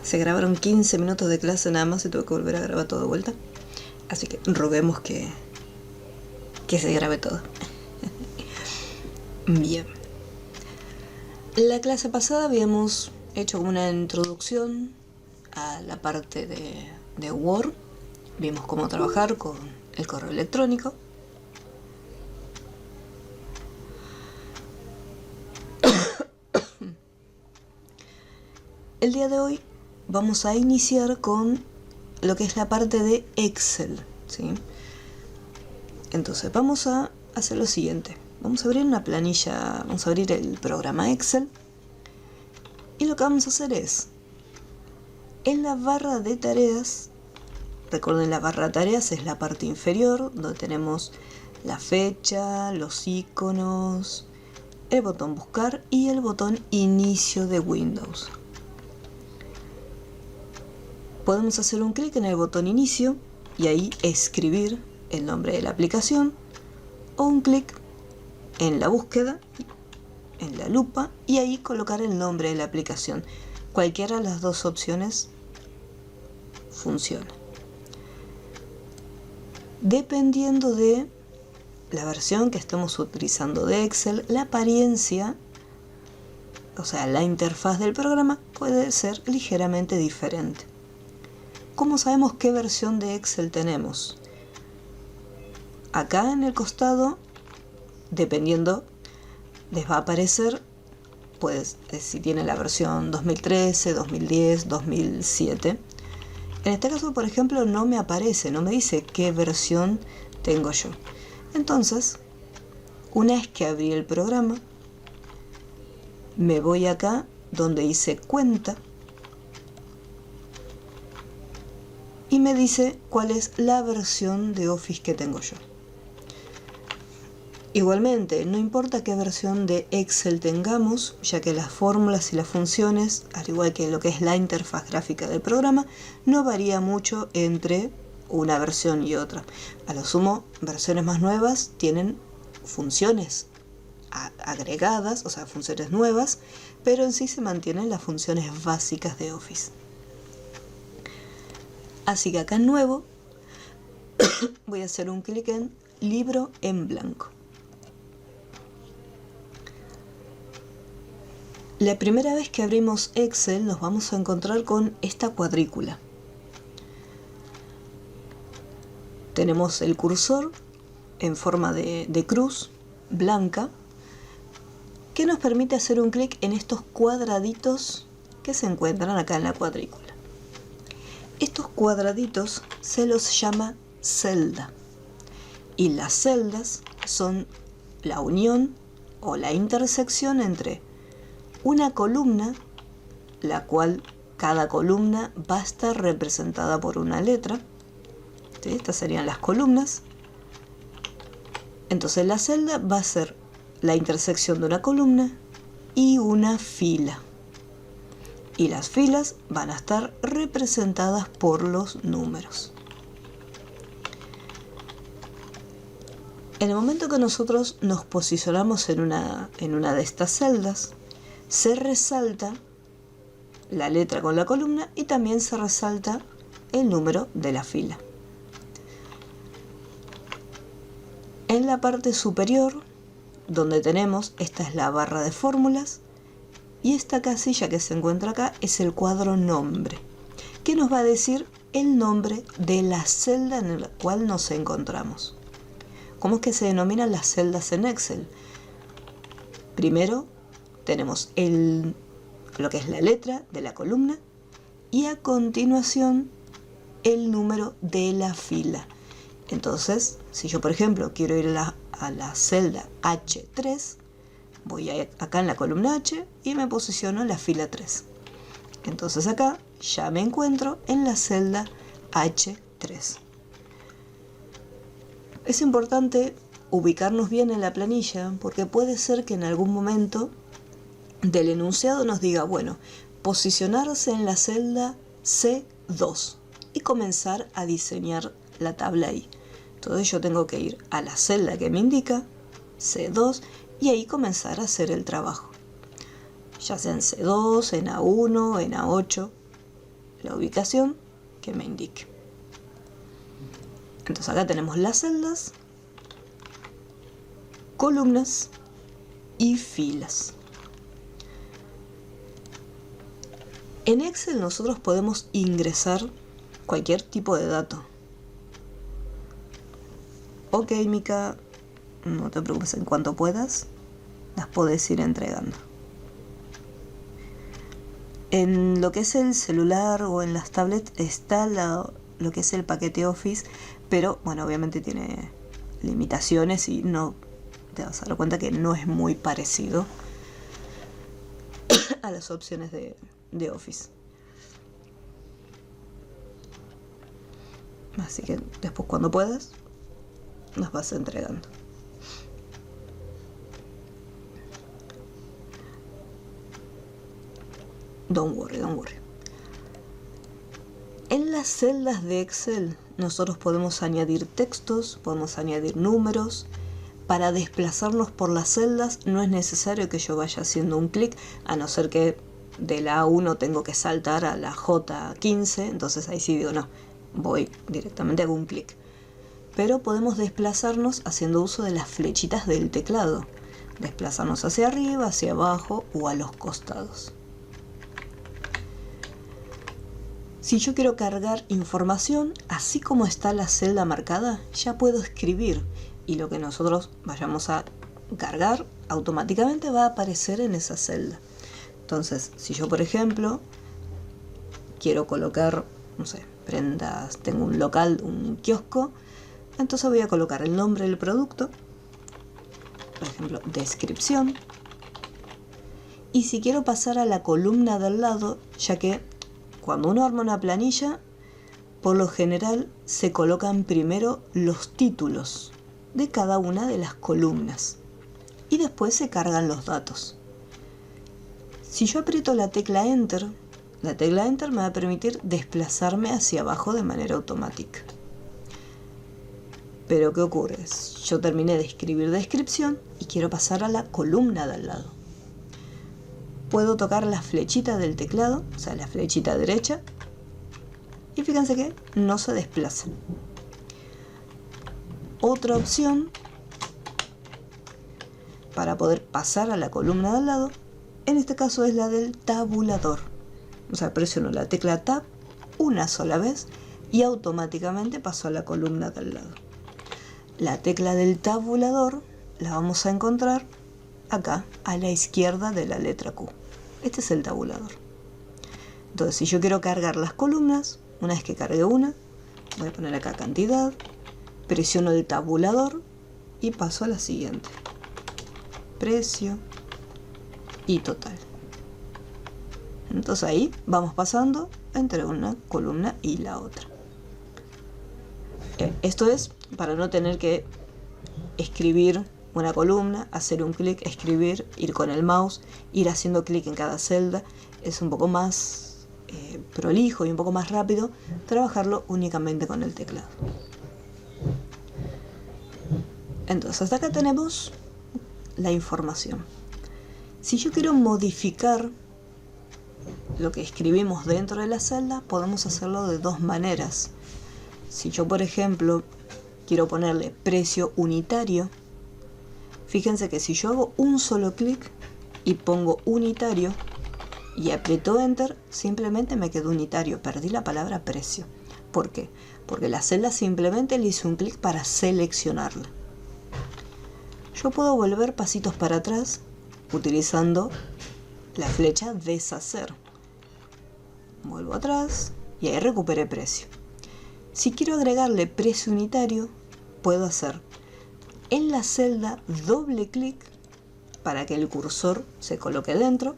Se grabaron 15 minutos de clase nada más y tuve que volver a grabar todo de vuelta. Así que roguemos que se grabe todo. Bien. La clase pasada habíamos hecho una introducción a la parte de Word. Vimos cómo trabajar con el correo electrónico. El día de hoy vamos a iniciar con lo que es la parte de Excel, ¿sí? Entonces vamos a hacer lo siguiente. Vamos a abrir una planilla, vamos a abrir el programa Excel. Y lo que vamos a hacer es, en la barra de tareas, recuerden la barra de tareas es la parte inferior, donde tenemos la fecha, los iconos, el botón buscar y el botón inicio de Windows. Podemos hacer un clic en el botón inicio y ahí escribir el nombre de la aplicación, o un clic en la búsqueda, en la lupa, y ahí colocar el nombre de la aplicación. Cualquiera de las dos opciones funciona. Dependiendo de la versión que estemos utilizando de Excel, la apariencia, o sea, la interfaz del programa puede ser ligeramente diferente. ¿Cómo sabemos qué versión de Excel tenemos? Acá en el costado, dependiendo, les va a aparecer, pues, si tiene la versión 2013, 2010, 2007. En este caso, por ejemplo, no me aparece, no me dice qué versión tengo yo. Entonces, una vez que abrí el programa, me voy acá donde dice cuenta y me dice cuál es la versión de Office que tengo yo. Igualmente, no importa qué versión de Excel tengamos, ya que las fórmulas y las funciones, al igual que lo que es la interfaz gráfica del programa, no varía mucho entre una versión y otra. A lo sumo, versiones más nuevas tienen funciones agregadas, o sea, funciones nuevas, pero en sí se mantienen las funciones básicas de Office. Así que acá en nuevo voy a hacer un clic en libro en blanco. La primera vez que abrimos Excel nos vamos a encontrar con esta cuadrícula. Tenemos el cursor en forma de cruz blanca que nos permite hacer un clic en estos cuadraditos que se encuentran acá en la cuadrícula. Estos cuadraditos se los llama celda y las celdas son la unión o la intersección entre una columna, la cual cada columna va a estar representada por una letra. ¿Sí? Estas serían las columnas. Entonces la celda va a ser la intersección de una columna y una fila. Y las filas van a estar representadas por los números. En el momento que nosotros nos posicionamos en una de estas celdas, se resalta la letra con la columna y también se resalta el número de la fila. En la parte superior, donde tenemos, esta es la barra de fórmulas, y esta casilla que se encuentra acá es el cuadro nombre, que nos va a decir el nombre de la celda en la cual nos encontramos. ¿Cómo es que se denominan las celdas en Excel? Primero tenemos lo que es la letra de la columna y a continuación el número de la fila. Entonces, si yo por ejemplo quiero ir a la celda H3, voy acá en la columna H y me posiciono en la fila 3. Entonces acá ya me encuentro en la celda H3. Es importante ubicarnos bien en la planilla porque puede ser que en algún momento del enunciado nos diga, bueno, posicionarse en la celda C2 y comenzar a diseñar la tabla ahí. Entonces yo tengo que ir a la celda que me indica, C2, y ahí comenzar a hacer el trabajo. Ya sea en C2, en A1, en A8. la ubicación que me indique. Entonces acá tenemos las celdas, columnas y filas. En Excel nosotros podemos ingresar cualquier tipo de dato. Ok, Mica, no te preocupes, en cuanto puedas, las podés ir entregando. En lo que es el celular o en las tablets está lo que es el paquete Office, pero bueno, obviamente tiene limitaciones y no te vas a dar cuenta que no es muy parecido a las opciones de Office. Así que después, cuando puedas, las vas entregando. Don't worry. En las celdas de Excel nosotros podemos añadir textos, podemos añadir números. Para desplazarnos por las celdas no es necesario que yo vaya haciendo un clic, a no ser que de la A1 tengo que saltar a la J15, entonces ahí sí digo no, voy directamente, hago un clic. Pero podemos desplazarnos haciendo uso de las flechitas del teclado, desplazarnos hacia arriba, hacia abajo o a los costados. Si yo quiero cargar información, así como está la celda marcada, ya puedo escribir y lo que nosotros vayamos a cargar automáticamente va a aparecer en esa celda. Entonces, si yo, por ejemplo, quiero colocar, no sé, prendas, tengo un local, un kiosco, entonces voy a colocar el nombre del producto, por ejemplo, descripción, y si quiero pasar a la columna del lado, ya que cuando uno arma una planilla, por lo general se colocan primero los títulos de cada una de las columnas y después se cargan los datos. Si yo aprieto la tecla Enter me va a permitir desplazarme hacia abajo de manera automática. Pero ¿qué ocurre? Yo terminé de escribir descripción y quiero pasar a la columna de al lado. Puedo tocar la flechita del teclado, o sea, la flechita derecha, y fíjense que no se desplaza. Otra opción para poder pasar a la columna de al lado, en este caso es la del tabulador. O sea, presiono la tecla Tab una sola vez y automáticamente paso a la columna de al lado. La tecla del tabulador la vamos a encontrar acá, a la izquierda de la letra Q. Este es el tabulador. Entonces, si yo quiero cargar las columnas, una vez que cargue una, voy a poner acá cantidad, presiono el tabulador y paso a la siguiente. Precio y total. Entonces ahí vamos pasando entre una columna y la otra. Esto es para no tener que escribir una columna, hacer un clic, escribir, ir con el mouse, ir haciendo clic en cada celda. Es un poco más prolijo y un poco más rápido trabajarlo únicamente con el teclado. Entonces hasta acá tenemos la información. Si yo quiero modificar lo que escribimos dentro de la celda, podemos hacerlo de dos maneras. Si yo, por ejemplo, quiero ponerle precio unitario, fíjense que si yo hago un solo clic y pongo unitario y aprieto Enter, simplemente me quedó unitario, perdí la palabra precio. ¿Por qué? Porque la celda simplemente le hice un clic para seleccionarla. Yo puedo volver pasitos para atrás utilizando la flecha deshacer. Vuelvo atrás y ahí recuperé precio. Si quiero agregarle precio unitario, puedo hacer en la celda doble clic para que el cursor se coloque dentro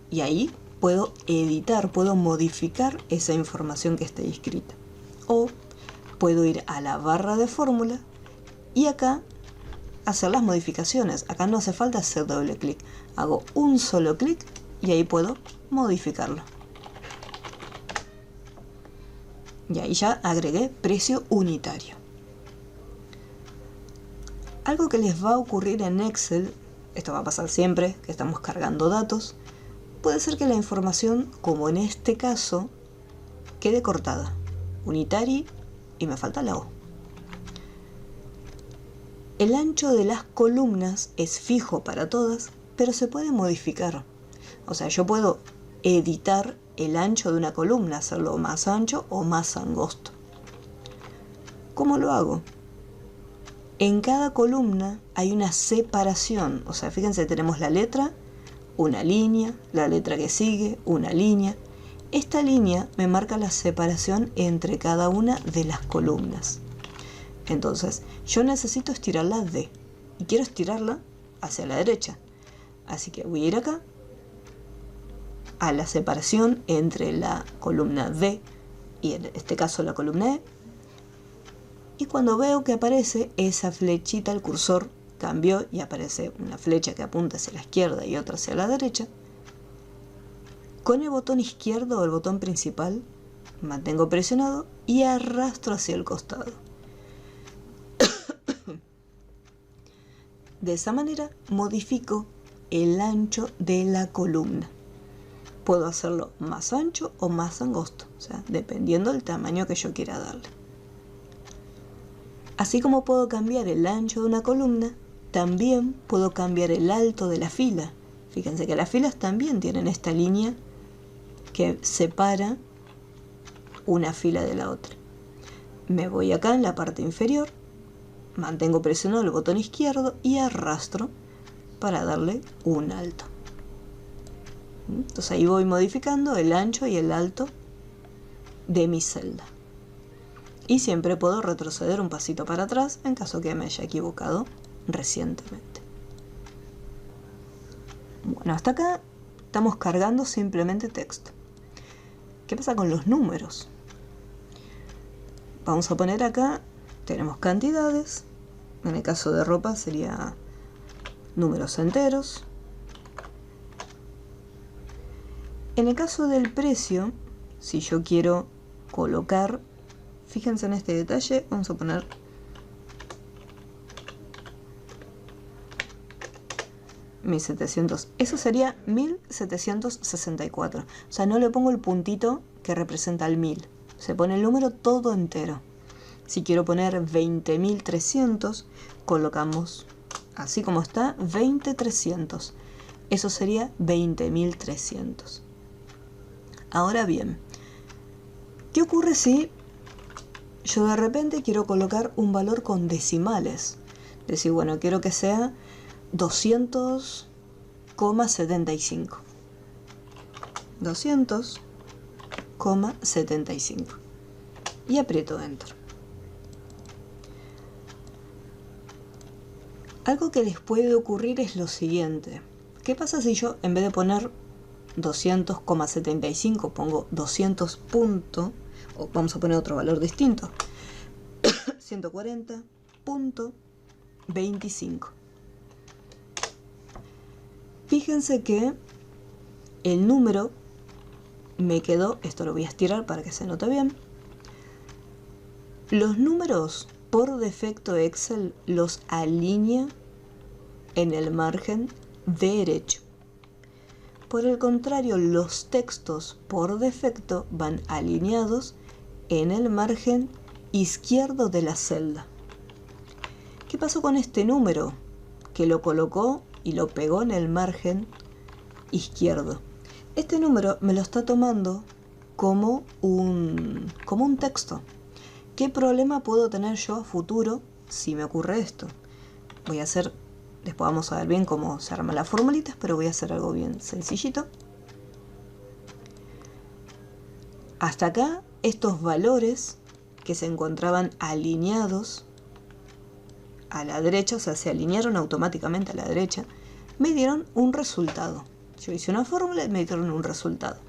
y ahí puedo editar, puedo modificar esa información que esté escrita. O puedo ir a la barra de fórmula y acá hacer las modificaciones. Acá no hace falta hacer doble clic, hago un solo clic y ahí puedo modificarlo. Y ahí ya agregué precio unitario. Algo que les va a ocurrir en Excel, esto va a pasar siempre que estamos cargando datos, puede ser que la información, como en este caso, quede cortada. Unitary y me falta la O. El ancho de las columnas es fijo para todas, pero se puede modificar. O sea, yo puedo editar el ancho de una columna, hacerlo más ancho o más angosto. ¿Cómo lo hago? En cada columna hay una separación. O sea, fíjense, tenemos la letra, una línea, la letra que sigue, una línea. Esta línea me marca la separación entre cada una de las columnas. Entonces, yo necesito estirar la D y quiero estirarla hacia la derecha. Así que voy a ir acá a la separación entre la columna D y en este caso la columna E. Y cuando veo que aparece esa flechita, el cursor cambió y aparece una flecha que apunta hacia la izquierda y otra hacia la derecha, con el botón izquierdo o el botón principal mantengo presionado y arrastro hacia el costado. De esa manera modifico el ancho de la columna. Puedo hacerlo más ancho o más angosto, o sea, dependiendo del tamaño que yo quiera darle. Así como puedo cambiar el ancho de una columna, también puedo cambiar el alto de la fila. Fíjense que las filas también tienen esta línea que separa una fila de la otra. Me voy acá en la parte inferior, mantengo presionado el botón izquierdo y arrastro para darle un alto. Entonces ahí voy modificando el ancho y el alto de mi celda. Y siempre puedo retroceder un pasito para atrás en caso que me haya equivocado recientemente. Bueno, hasta acá estamos cargando simplemente texto. ¿Qué pasa con los números? Vamos a poner acá, tenemos cantidades. En el caso de ropa sería números enteros. En el caso del precio, si yo quiero colocar, fíjense en este detalle, vamos a poner $1.700. Eso sería 1.764. O sea, no le pongo el puntito que representa el 1000. Se pone el número todo entero. Si quiero poner 20.300, colocamos así como está 20.300. Eso sería 20.300. Ahora bien, ¿qué ocurre si yo de repente quiero colocar un valor con decimales? Decir, bueno, quiero que sea 200,75. 200,75. Y aprieto Enter. Algo que les puede ocurrir es lo siguiente. ¿Qué pasa si yo en vez de poner 200,75 pongo 200 punto, o vamos a poner otro valor distinto, 140.25? Fíjense que el número me quedó, esto lo voy a estirar para que se note bien. Los números por defecto Excel los alinea en el margen derecho. Por el contrario, los textos por defecto van alineados en el margen izquierdo de la celda. ¿Qué pasó con este número? Que lo colocó y lo pegó en el margen izquierdo. Este número me lo está tomando como un texto. ¿Qué problema puedo tener yo a futuro si me ocurre esto? Voy a hacer, después vamos a ver bien cómo se arman las formulitas, pero voy a hacer algo bien sencillito. Hasta acá, estos valores que se encontraban alineados a la derecha, o sea, se alinearon automáticamente a la derecha, me dieron un resultado. Yo hice una fórmula y me dieron un resultado.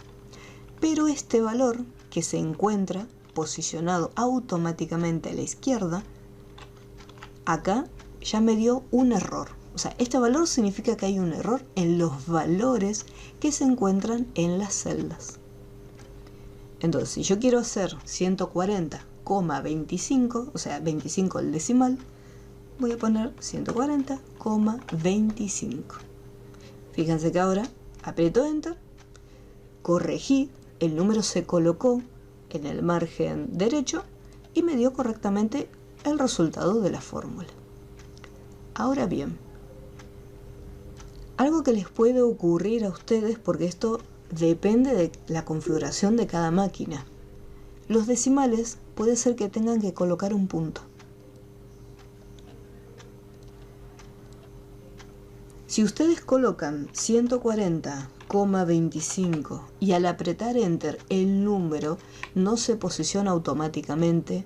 Pero este valor que se encuentra posicionado automáticamente a la izquierda, acá ya me dio un error. O sea, este valor significa que hay un error en los valores que se encuentran en las celdas. Entonces, si yo quiero hacer 140,25, o sea, 25 el decimal, voy a poner 140,25. Fíjense que ahora aprieto Enter, corregí, el número se colocó en el margen derecho y me dio correctamente el resultado de la fórmula. Ahora bien, algo que les puede ocurrir a ustedes, porque esto depende de la configuración de cada máquina. Los decimales puede ser que tengan que colocar un punto. Si ustedes colocan 140,25 y al apretar Enter el número no se posiciona automáticamente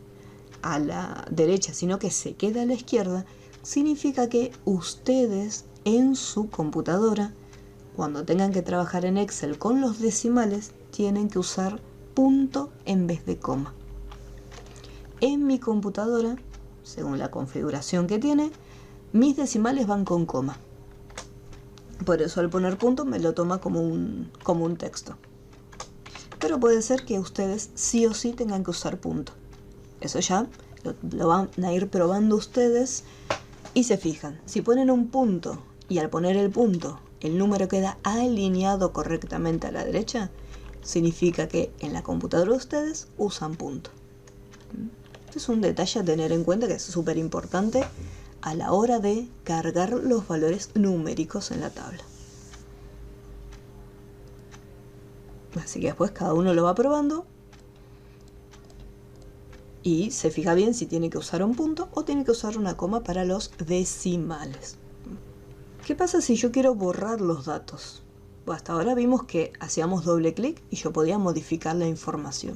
a la derecha, sino que se queda a la izquierda, significa que ustedes en su computadora, cuando tengan que trabajar en Excel con los decimales, tienen que usar punto en vez de coma. En mi computadora, según la configuración que tiene, mis decimales van con coma. Por eso al poner punto me lo toma como un texto. Pero puede ser que ustedes sí o sí tengan que usar punto. Eso ya lo van a ir probando ustedes y se fijan. Si ponen un punto y al poner el punto el número queda alineado correctamente a la derecha, significa que en la computadora de ustedes usan punto. Este es un detalle a tener en cuenta que es súper importante a la hora de cargar los valores numéricos en la tabla. Así que después cada uno lo va probando y se fija bien si tiene que usar un punto o tiene que usar una coma para los decimales. ¿Qué pasa si yo quiero borrar los datos? Bueno, hasta ahora vimos que hacíamos doble clic y yo podía modificar la información.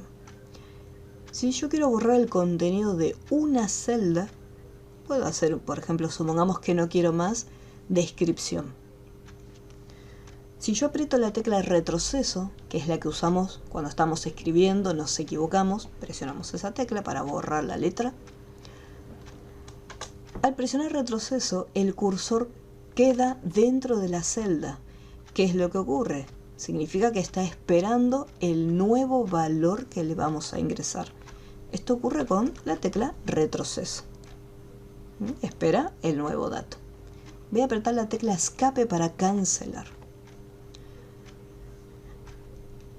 Si yo quiero borrar el contenido de una celda, puedo hacer, por ejemplo, supongamos que no quiero más descripción. Si yo aprieto la tecla retroceso, que es la que usamos cuando estamos escribiendo, nos equivocamos, presionamos esa tecla para borrar la letra. Al presionar retroceso, el cursor queda dentro de la celda. ¿Qué es lo que ocurre? Significa que está esperando el nuevo valor que le vamos a ingresar. Esto ocurre con la tecla retroceso. Espera el nuevo dato. Voy a apretar la tecla escape para cancelar.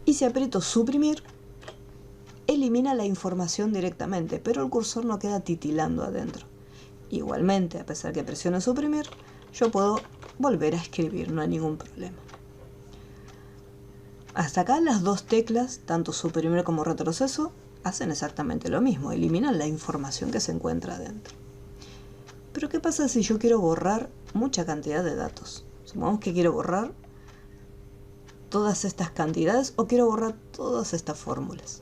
Y si aprieto suprimir, elimina la información directamente, pero el cursor no queda titilando adentro. Igualmente, a pesar que presione suprimir, yo puedo volver a escribir, no hay ningún problema. Hasta acá las dos teclas, tanto suprimir como retroceso, hacen exactamente lo mismo, eliminan la información que se encuentra adentro. Pero ¿qué pasa si yo quiero borrar mucha cantidad de datos? Supongamos que quiero borrar todas estas cantidades o quiero borrar todas estas fórmulas.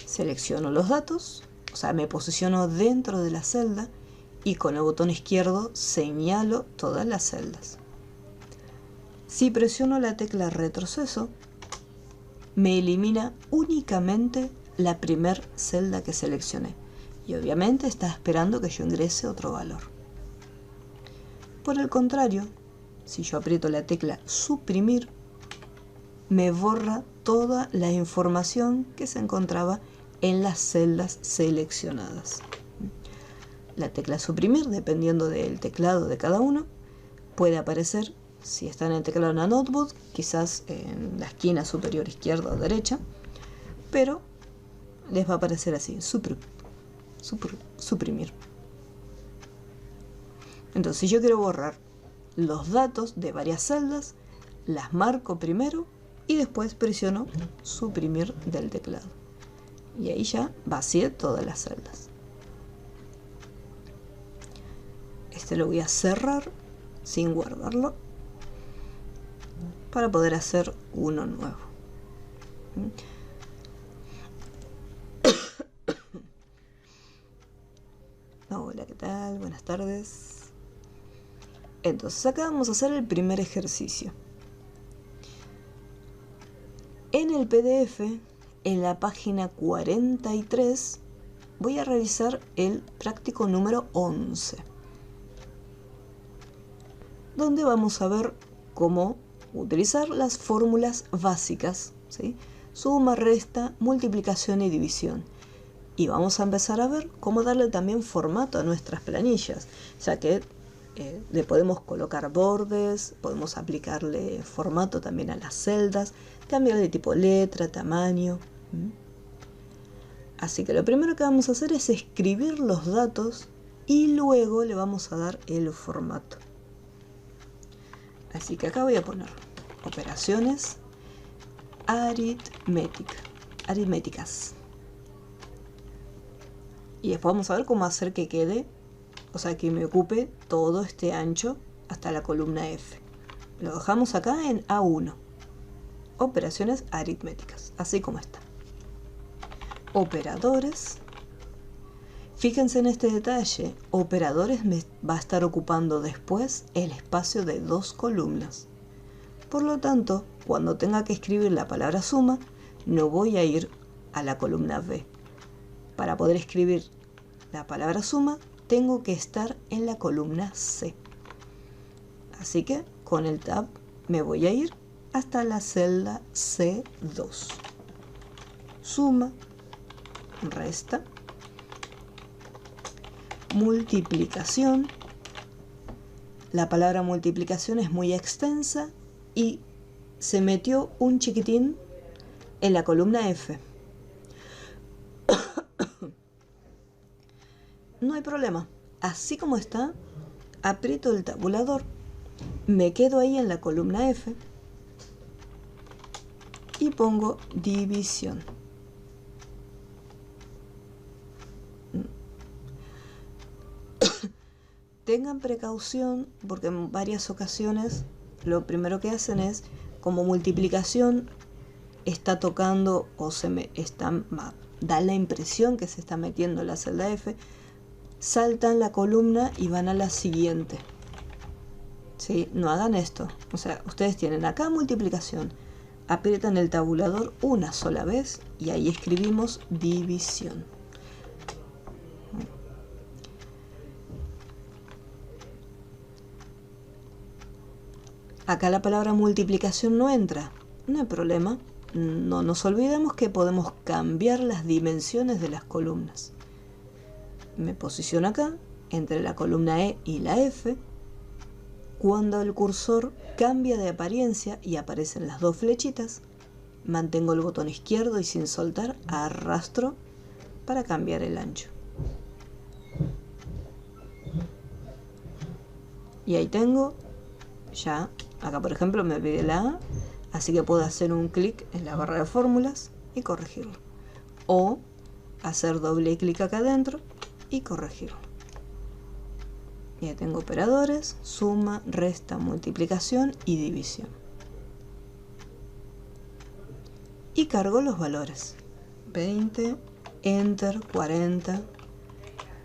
Selecciono los datos, o sea, me posiciono dentro de la celda y con el botón izquierdo señalo todas las celdas. Si presiono la tecla retroceso, me elimina únicamente la primer celda que seleccioné. Y obviamente está esperando que yo ingrese otro valor. Por el contrario, si yo aprieto la tecla suprimir, me borra toda la información que se encontraba en las celdas seleccionadas. La tecla suprimir, dependiendo del teclado de cada uno, puede aparecer, si está en el teclado de una notebook, quizás en la esquina superior izquierda o derecha, pero les va a aparecer así, suprimir. Entonces, si yo quiero borrar los datos de varias celdas, las marco primero y después presiono suprimir del teclado. Y ahí ya vacié todas las celdas. Este lo voy a cerrar sin guardarlo para poder hacer uno nuevo. Hola, ¿qué tal? Buenas tardes. Entonces acá vamos a hacer el primer ejercicio. En el PDF, en la página 43, voy a realizar el práctico número 11, donde vamos a ver cómo utilizar las fórmulas básicas, ¿sí? Suma, resta, multiplicación y división. Y vamos a empezar a ver cómo darle también formato a nuestras planillas, ya que le podemos colocar bordes, podemos aplicarle formato también a las celdas, cambiar de tipo letra, tamaño. Así que lo primero que vamos a hacer es escribir los datos y luego le vamos a dar el formato. Así que acá voy a poner operaciones aritméticas. Y después vamos a ver cómo hacer que quede, o sea, que me ocupe todo este ancho hasta la columna F. Lo dejamos acá en A1. Operaciones aritméticas, así como está. Operadores. Fíjense en este detalle, operadores me va a estar ocupando después el espacio de 2 columnas. Por lo tanto, cuando tenga que escribir la palabra suma, no voy a ir a la columna B. Para poder escribir la palabra suma, tengo que estar en la columna C. Así que con el tab me voy a ir hasta la celda C2. Suma, resta, multiplicación. La palabra multiplicación es muy extensa y se metió un chiquitín en la columna F. No hay problema. Así como está, aprieto el tabulador, me quedo ahí en la columna F y pongo división. Tengan precaución porque en varias ocasiones lo primero que hacen es, como multiplicación está tocando o da la impresión que se está metiendo en la celda F, saltan la columna y van a la siguiente. ¿Sí? No hagan esto. O sea, ustedes tienen acá multiplicación, aprietan el tabulador una sola vez y ahí escribimos división. Acá la palabra multiplicación no entra, no hay problema. No nos olvidemos que podemos cambiar las dimensiones de las columnas. Me posiciono acá, entre la columna E y la F. Cuando el cursor cambia de apariencia y aparecen las 2 flechitas, mantengo el botón izquierdo y sin soltar arrastro para cambiar el ancho. Y ahí tengo ya. Acá por ejemplo me pide la A, así que puedo hacer un clic en la barra de fórmulas y corregirlo. O hacer doble clic acá adentro y corregirlo. Ya tengo operadores, suma, resta, multiplicación y división. Y cargo los valores. 20, Enter, 40,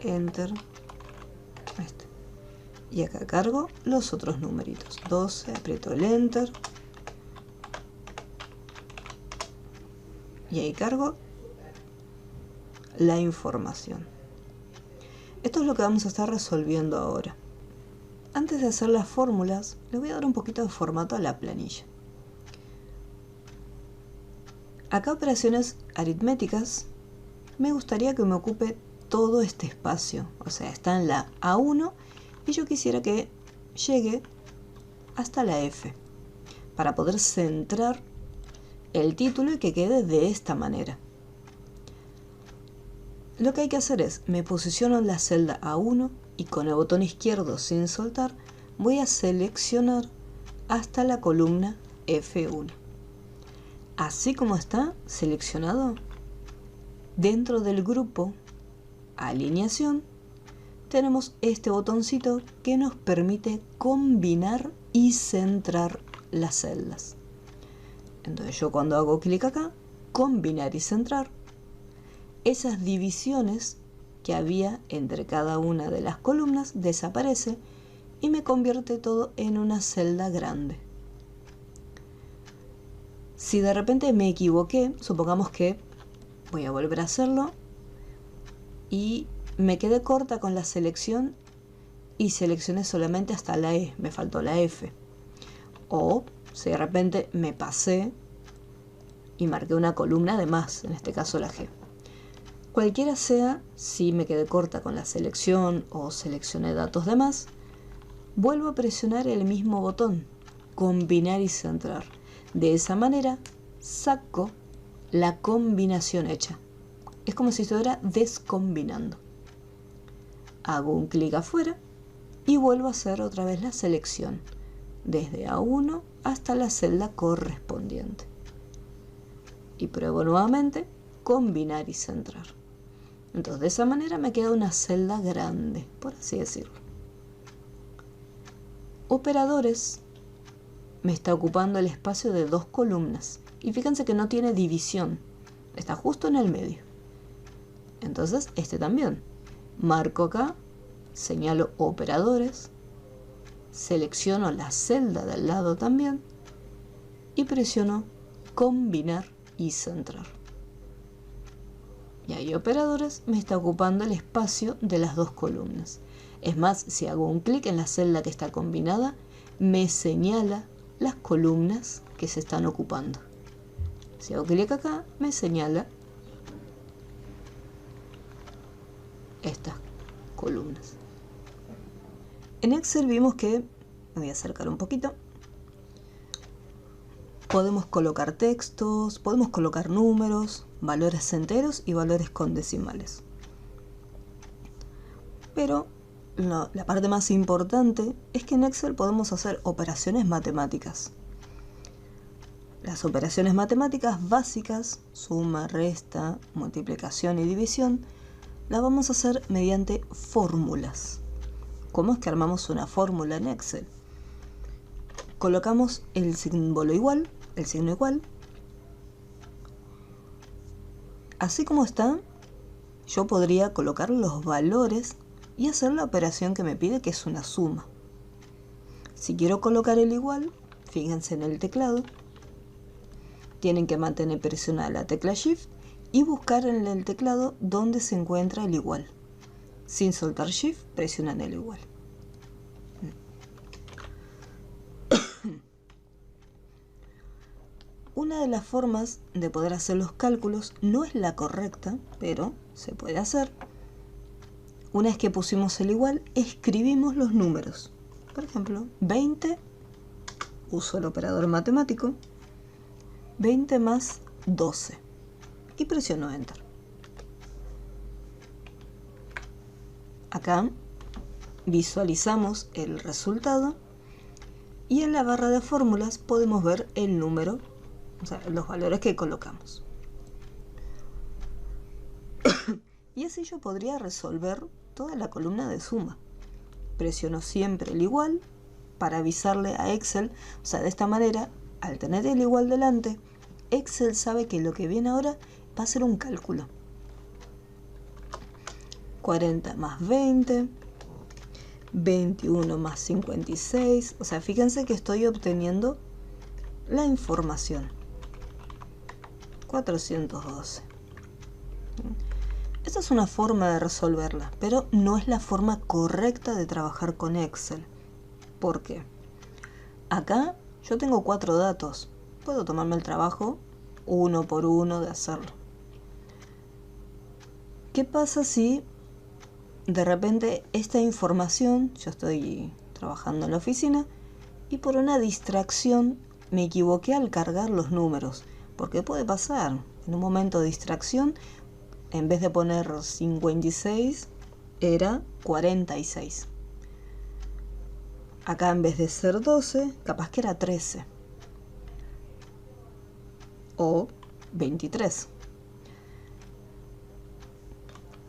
Enter, este. Y acá cargo los otros numeritos. 12, aprieto el Enter. Y ahí cargo la información. Esto es lo que vamos a estar resolviendo ahora. Antes de hacer las fórmulas, les voy a dar un poquito de formato a la planilla. Acá operaciones aritméticas, me gustaría que me ocupe todo este espacio. O sea, está en la A1 y yo quisiera que llegue hasta la F para poder centrar el título y que quede de esta manera. Lo que hay que hacer es, me posiciono en la celda A1 y con el botón izquierdo sin soltar voy a seleccionar hasta la columna F1. Así como está seleccionado, dentro del grupo alineación tenemos este botoncito que nos permite combinar y centrar las celdas. Entonces yo cuando hago clic acá, combinar y centrar, esas divisiones que había entre cada una de las columnas desaparece y me convierte todo en una celda grande. Si de repente me equivoqué, supongamos que voy a volver a hacerlo y me quedé corta con la selección y seleccioné solamente hasta la E, me faltó la F. O si de repente me pasé y marqué una columna de más, en este caso la G. Cualquiera sea, si me quedé corta con la selección o seleccioné datos de más, vuelvo a presionar el mismo botón, combinar y centrar. De esa manera saco la combinación hecha. Es como si estuviera descombinando. Hago un clic afuera y vuelvo a hacer otra vez la selección, desde A1 hasta la celda correspondiente. Y pruebo nuevamente combinar y centrar. Entonces de esa manera me queda una celda grande, por así decirlo. Operadores me está ocupando el espacio de 2 columnas. Y fíjense que no tiene división, está justo en el medio. Entonces este también. Marco acá, señalo operadores, selecciono la celda del lado también y presiono combinar y centrar. Y ahí operadores me está ocupando el espacio de las 2 columnas. Es más, si hago un clic en la celda que está combinada, me señala las columnas que se están ocupando. Si hago clic acá, me señala estas columnas. En Excel vimos que, me voy a acercar un poquito, podemos colocar textos, podemos colocar números, valores enteros y valores con decimales. Pero la parte más importante es que en Excel podemos hacer operaciones matemáticas. Las operaciones matemáticas básicas, suma, resta, multiplicación y división, las vamos a hacer mediante fórmulas. ¿Cómo es que armamos una fórmula en Excel? Colocamos el símbolo igual, el signo igual. Así como está, yo podría colocar los valores y hacer la operación que me pide, que es una suma. Si quiero colocar el igual, fíjense en el teclado, tienen que mantener presionada la tecla Shift y buscar en el teclado donde se encuentra el igual. Sin soltar Shift, presionan el igual. Una de las formas de poder hacer los cálculos no es la correcta, pero se puede hacer. Una vez que pusimos el igual, escribimos los números. Por ejemplo, 20, uso el operador matemático, 20 más 12. Y presiono Enter. Acá visualizamos el resultado y en la barra de fórmulas podemos ver el número, o sea, los valores que colocamos. Y así yo podría resolver toda la columna de suma. Presiono siempre el igual para avisarle a Excel, o sea, de esta manera, al tener el igual delante, Excel sabe que lo que viene ahora va a ser un cálculo. 40 más 20, 21 más 56, o sea, fíjense que estoy obteniendo la información. 412. Esta es una forma de resolverla, pero no es la forma correcta de trabajar con Excel. ¿Por qué? Acá yo tengo 4 datos. Puedo tomarme el trabajo uno por uno de hacerlo. ¿Qué pasa si de repente esta información, yo estoy trabajando en la oficina y por una distracción me equivoqué al cargar los números? Porque puede pasar, en un momento de distracción, en vez de poner 56, era 46. Acá en vez de ser 12, capaz que era 13. O 23.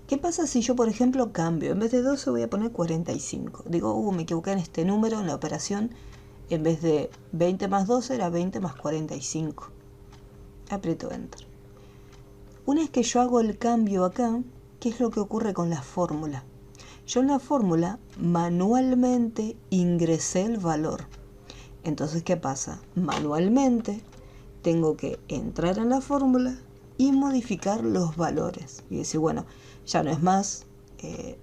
¿Qué pasa si yo, por ejemplo, cambio? En vez de 12 voy a poner 45. Digo, me equivoqué en este número, en la operación. En vez de 20 más 12 era 20 más 45. Aprieto Enter. Una vez que yo hago el cambio acá, ¿qué es lo que ocurre con la fórmula? Yo en la fórmula manualmente ingresé el valor. Entonces, ¿qué pasa? Manualmente tengo que entrar en la fórmula y modificar los valores. Y decir, bueno, ya no es más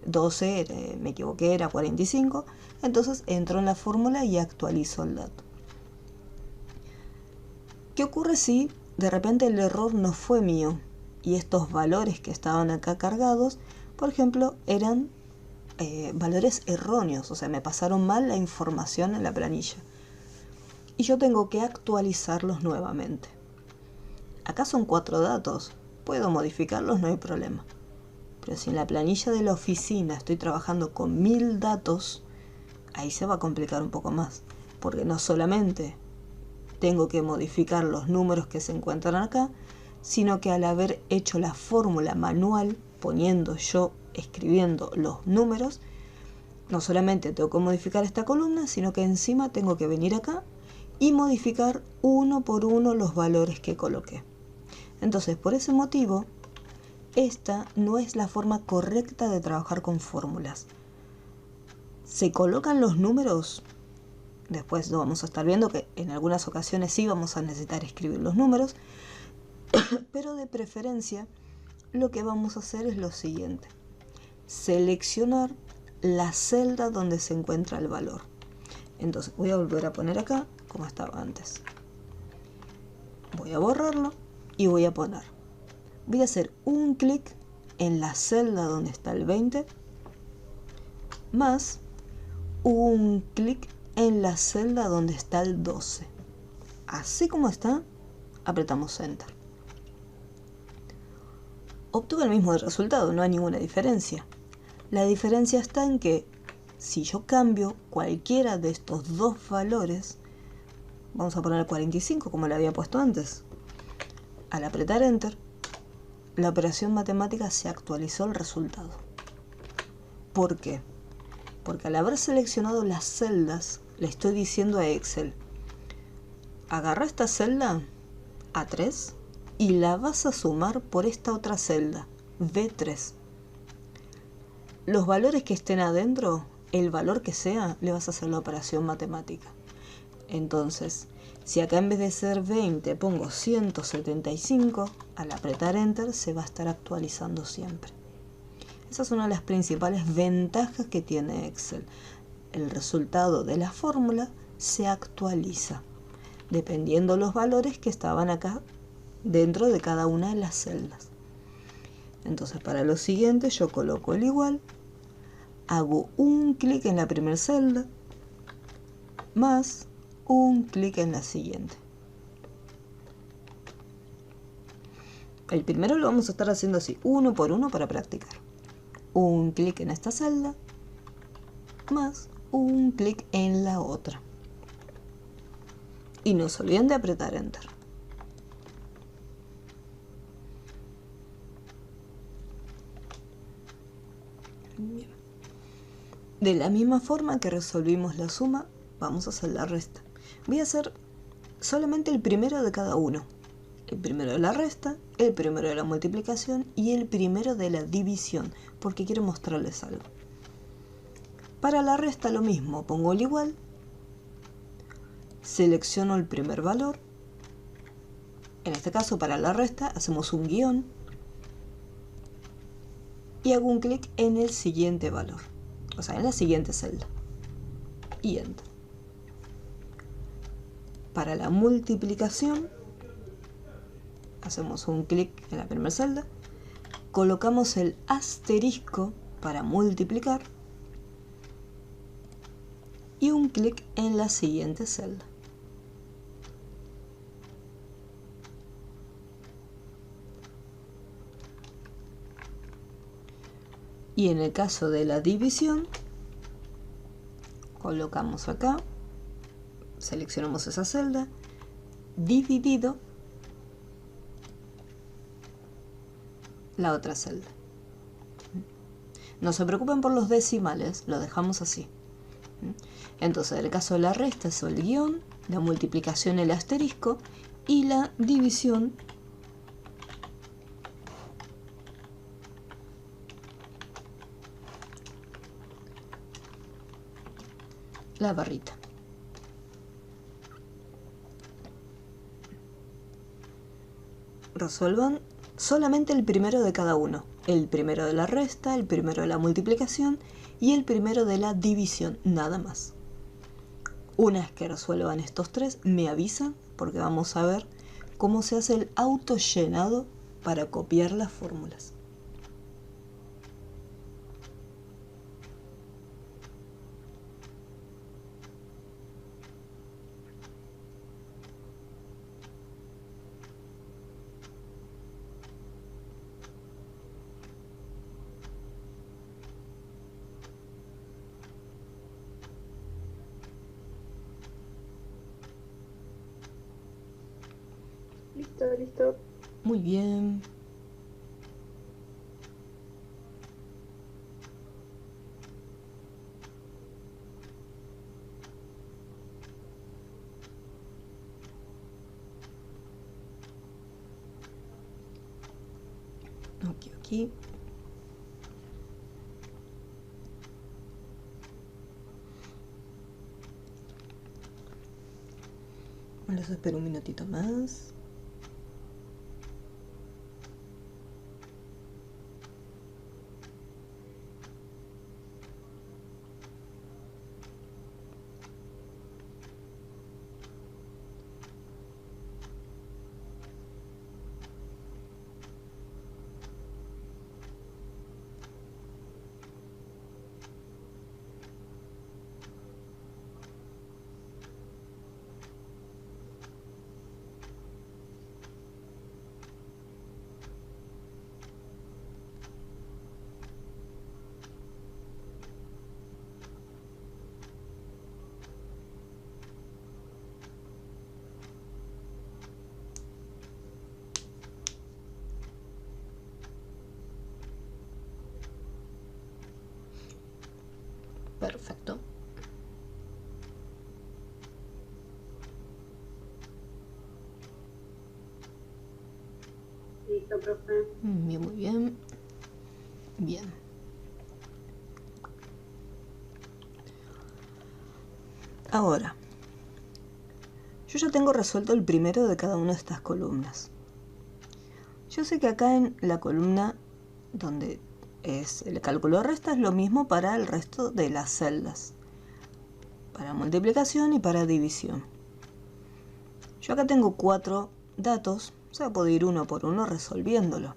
12, me equivoqué, era 45. Entonces entro en la fórmula y actualizo el dato. ¿Qué ocurre si de repente el error no fue mío y estos valores que estaban acá cargados, por ejemplo, eran valores erróneos? O sea, me pasaron mal la información en la planilla y yo tengo que actualizarlos nuevamente. Acá son 4 datos, puedo modificarlos, no hay problema. Pero si en la planilla de la oficina estoy trabajando con 1000 datos, ahí se va a complicar un poco más. Porque no solamente tengo que modificar los números que se encuentran acá, sino que al haber hecho la fórmula manual, escribiendo los números, no solamente tengo que modificar esta columna, sino que encima tengo que venir acá y modificar uno por uno los valores que coloqué. Entonces, por ese motivo, esta no es la forma correcta de trabajar con fórmulas. Se colocan los números, después lo vamos a estar viendo que en algunas ocasiones sí vamos a necesitar escribir los números, pero de preferencia lo que vamos a hacer es lo siguiente: seleccionar la celda donde se encuentra el valor. Entonces voy a volver a poner acá como estaba antes. Voy a borrarlo y voy a hacer un clic en la celda donde está el 20 más un clic en la celda donde está el 12. Así como está, apretamos Enter. Obtuve el mismo resultado, no hay ninguna diferencia. La diferencia está en que si yo cambio cualquiera de estos dos valores, vamos a poner 45 como le había puesto antes, al apretar Enter, la operación matemática se actualizó el resultado. ¿Por qué? Porque al haber seleccionado las celdas, le estoy diciendo a Excel: agarra esta celda A3 y la vas a sumar por esta otra celda, B3. Los valores que estén adentro, el valor que sea, le vas a hacer la operación matemática. Entonces, si acá en vez de ser 20 pongo 175, al apretar Enter se va a estar actualizando siempre. Esa es una de las principales ventajas que tiene Excel. El resultado de la fórmula se actualiza, dependiendo los valores que estaban acá dentro de cada una de las celdas. Entonces, para lo siguiente yo coloco el igual, hago un clic en la primera celda, más un clic en la siguiente. El primero lo vamos a estar haciendo así, uno por uno para practicar. Un clic en esta celda, más un clic en la otra. Y no se olviden de apretar Enter. Bien. De la misma forma que resolvimos la suma, vamos a hacer la resta. Voy a hacer solamente el primero de cada uno. El primero de la resta, el primero de la multiplicación y el primero de la división, porque quiero mostrarles algo. Para la resta lo mismo, pongo el igual, selecciono el primer valor. En este caso, para la resta, hacemos un guión y hago un clic en el siguiente valor, o sea, en la siguiente celda, y Enter. Para la multiplicación, hacemos un clic en la primera celda, colocamos el asterisco para multiplicar y un clic en la siguiente celda. Y en el caso de la división, colocamos acá, seleccionamos esa celda, dividido la otra celda. No se preocupen por los decimales, lo dejamos así. Entonces, en el caso de la resta es el guión, la multiplicación el asterisco y la división la barrita. Resuelvan solamente el primero de cada uno. El primero de la resta, el primero de la multiplicación y el primero de la división, nada más. Una vez que resuelvan estos tres, me avisan porque vamos a ver cómo se hace el autollenado para copiar las fórmulas. Listo. Muy bien. Aquí. Les espero un minutito más. Perfecto. Listo, profe. Bien, muy bien. Bien. Ahora, yo ya tengo resuelto el primero de cada una de estas columnas. Yo sé que acá en la columna donde es el cálculo de resta es lo mismo para el resto de las celdas, para multiplicación y para división. Yo acá tengo 4 datos, o sea, puedo ir uno por uno resolviéndolo.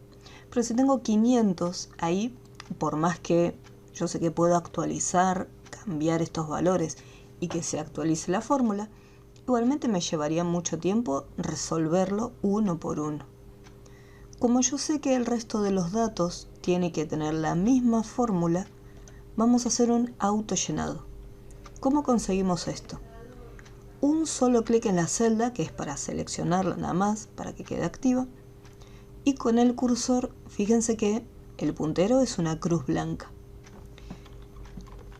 Pero si tengo 500 ahí, por más que yo sé que puedo actualizar, cambiar estos valores y que se actualice la fórmula, igualmente me llevaría mucho tiempo resolverlo uno por uno. Como yo sé que el resto de los datos tiene que tener la misma fórmula, vamos a hacer un autollenado. ¿Cómo conseguimos esto? Un solo clic en la celda, que es para seleccionarla nada más, para que quede activa, y con el cursor, fíjense que el puntero es una cruz blanca.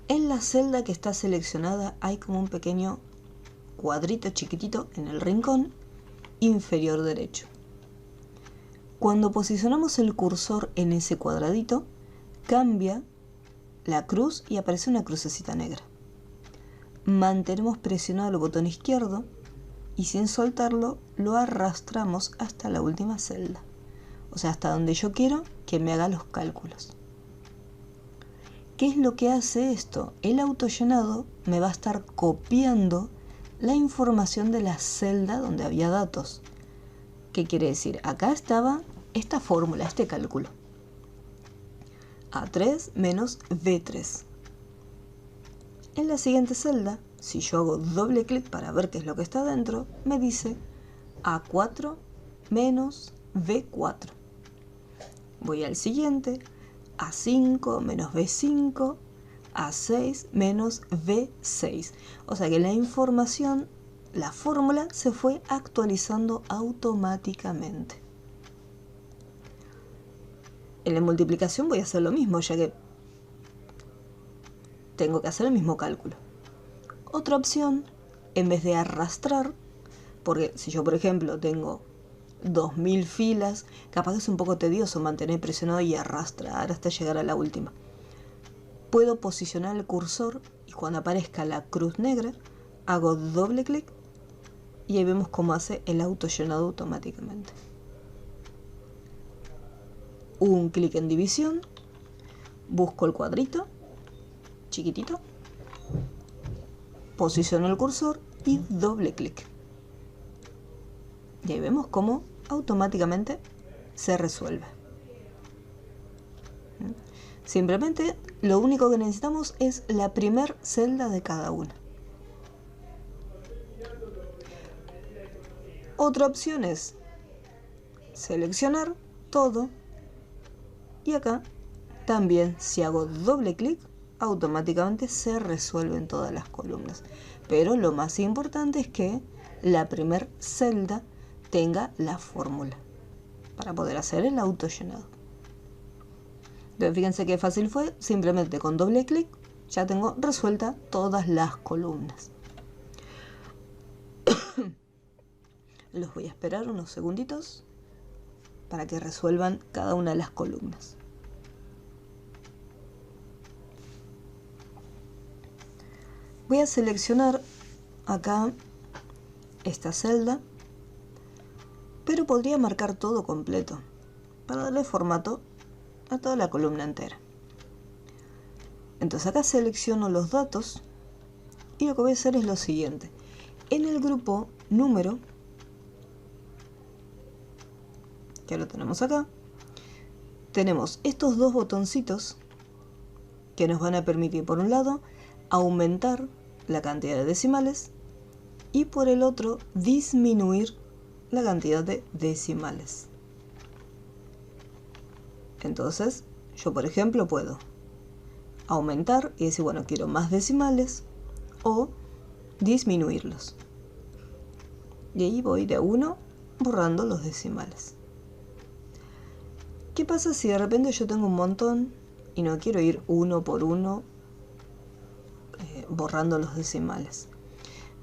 En la celda que está seleccionada hay como un pequeño cuadrito chiquitito en el rincón inferior derecho. Cuando posicionamos el cursor en ese cuadradito, cambia la cruz y aparece una crucecita negra. Mantenemos presionado el botón izquierdo y sin soltarlo lo arrastramos hasta la última celda, o sea, hasta donde yo quiero que me haga los cálculos. ¿Qué es lo que hace esto? El autollenado me va a estar copiando la información de la celda donde había datos. ¿Qué quiere decir? Acá estaba esta fórmula, este cálculo. A3 menos B3. En la siguiente celda, si yo hago doble clic para ver qué es lo que está dentro, me dice A4 menos B4. Voy al siguiente, A5 menos B5, A6 menos B6. O sea que la información, la fórmula, se fue actualizando automáticamente. En la multiplicación voy a hacer lo mismo, ya que tengo que hacer el mismo cálculo. Otra opción, en vez de arrastrar, porque si yo por ejemplo tengo 2000 filas, capaz que es un poco tedioso mantener presionado y arrastrar hasta llegar a la última. Puedo posicionar el cursor y cuando aparezca la cruz negra, hago doble clic y ahí vemos cómo hace el autollenado automáticamente. Un clic en división, busco el cuadrito chiquitito, posiciono el cursor y doble clic. Y ahí vemos cómo automáticamente se resuelve. Simplemente lo único que necesitamos es la primer celda de cada una. Otra opción es seleccionar todo y acá también si hago doble clic automáticamente se resuelven todas las columnas. Pero lo más importante es que la primer celda tenga la fórmula para poder hacer el autollenado. Entonces fíjense qué fácil fue, simplemente con doble clic ya tengo resuelta todas las columnas. Los voy a esperar unos segunditos para que resuelvan cada una de las columnas. Voy a seleccionar acá esta celda, pero podría marcar todo completo para darle formato a toda la columna entera. Entonces acá selecciono los datos y lo que voy a hacer es lo siguiente. En el grupo número, que lo tenemos acá, tenemos estos dos botoncitos que nos van a permitir, por un lado, aumentar la cantidad de decimales y por el otro, disminuir la cantidad de decimales. Entonces, yo por ejemplo puedo aumentar y decir, bueno, quiero más decimales, o disminuirlos. Y ahí voy de a uno borrando los decimales. ¿Qué pasa si de repente yo tengo un montón y no quiero ir uno por uno borrando los decimales?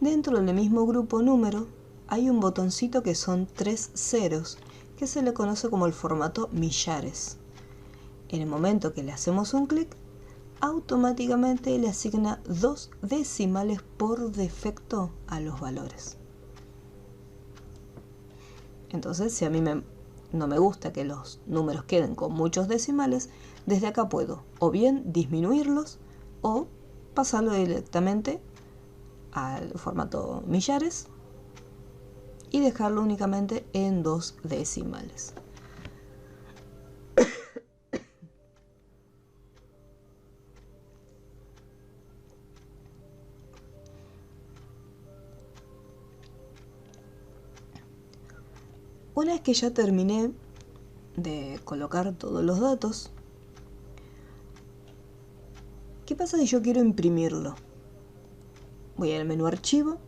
Dentro del mismo grupo número hay un botoncito que son 3 ceros, que se le conoce como el formato millares. En el momento que le hacemos un clic, automáticamente le asigna 2 decimales por defecto a los valores. Entonces, si a mí no me gusta que los números queden con muchos decimales, desde acá puedo o bien disminuirlos o pasarlo directamente al formato millares y dejarlo únicamente en 2 decimales. Una vez que ya terminé de colocar todos los datos, ¿qué pasa si yo quiero imprimirlo? Voy al menú Archivo,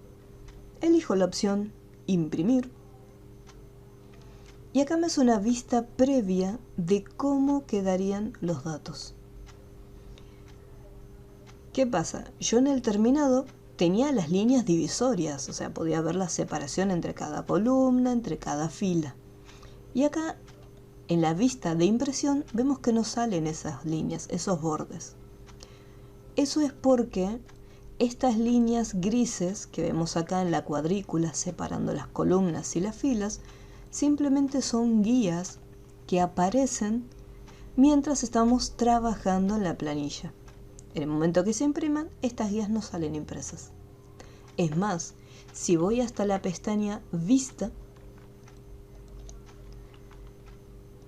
elijo la opción Imprimir y acá me hace una vista previa de cómo quedarían los datos. ¿Qué pasa? Yo en el terminado tenía las líneas divisorias, o sea, podía ver la separación entre cada columna, entre cada fila. Y acá, en la vista de impresión, vemos que no salen esas líneas, esos bordes. Eso es porque estas líneas grises que vemos acá en la cuadrícula separando las columnas y las filas, simplemente son guías que aparecen mientras estamos trabajando en la planilla. En el momento que se impriman, estas guías no salen impresas. Es más, si voy hasta la pestaña Vista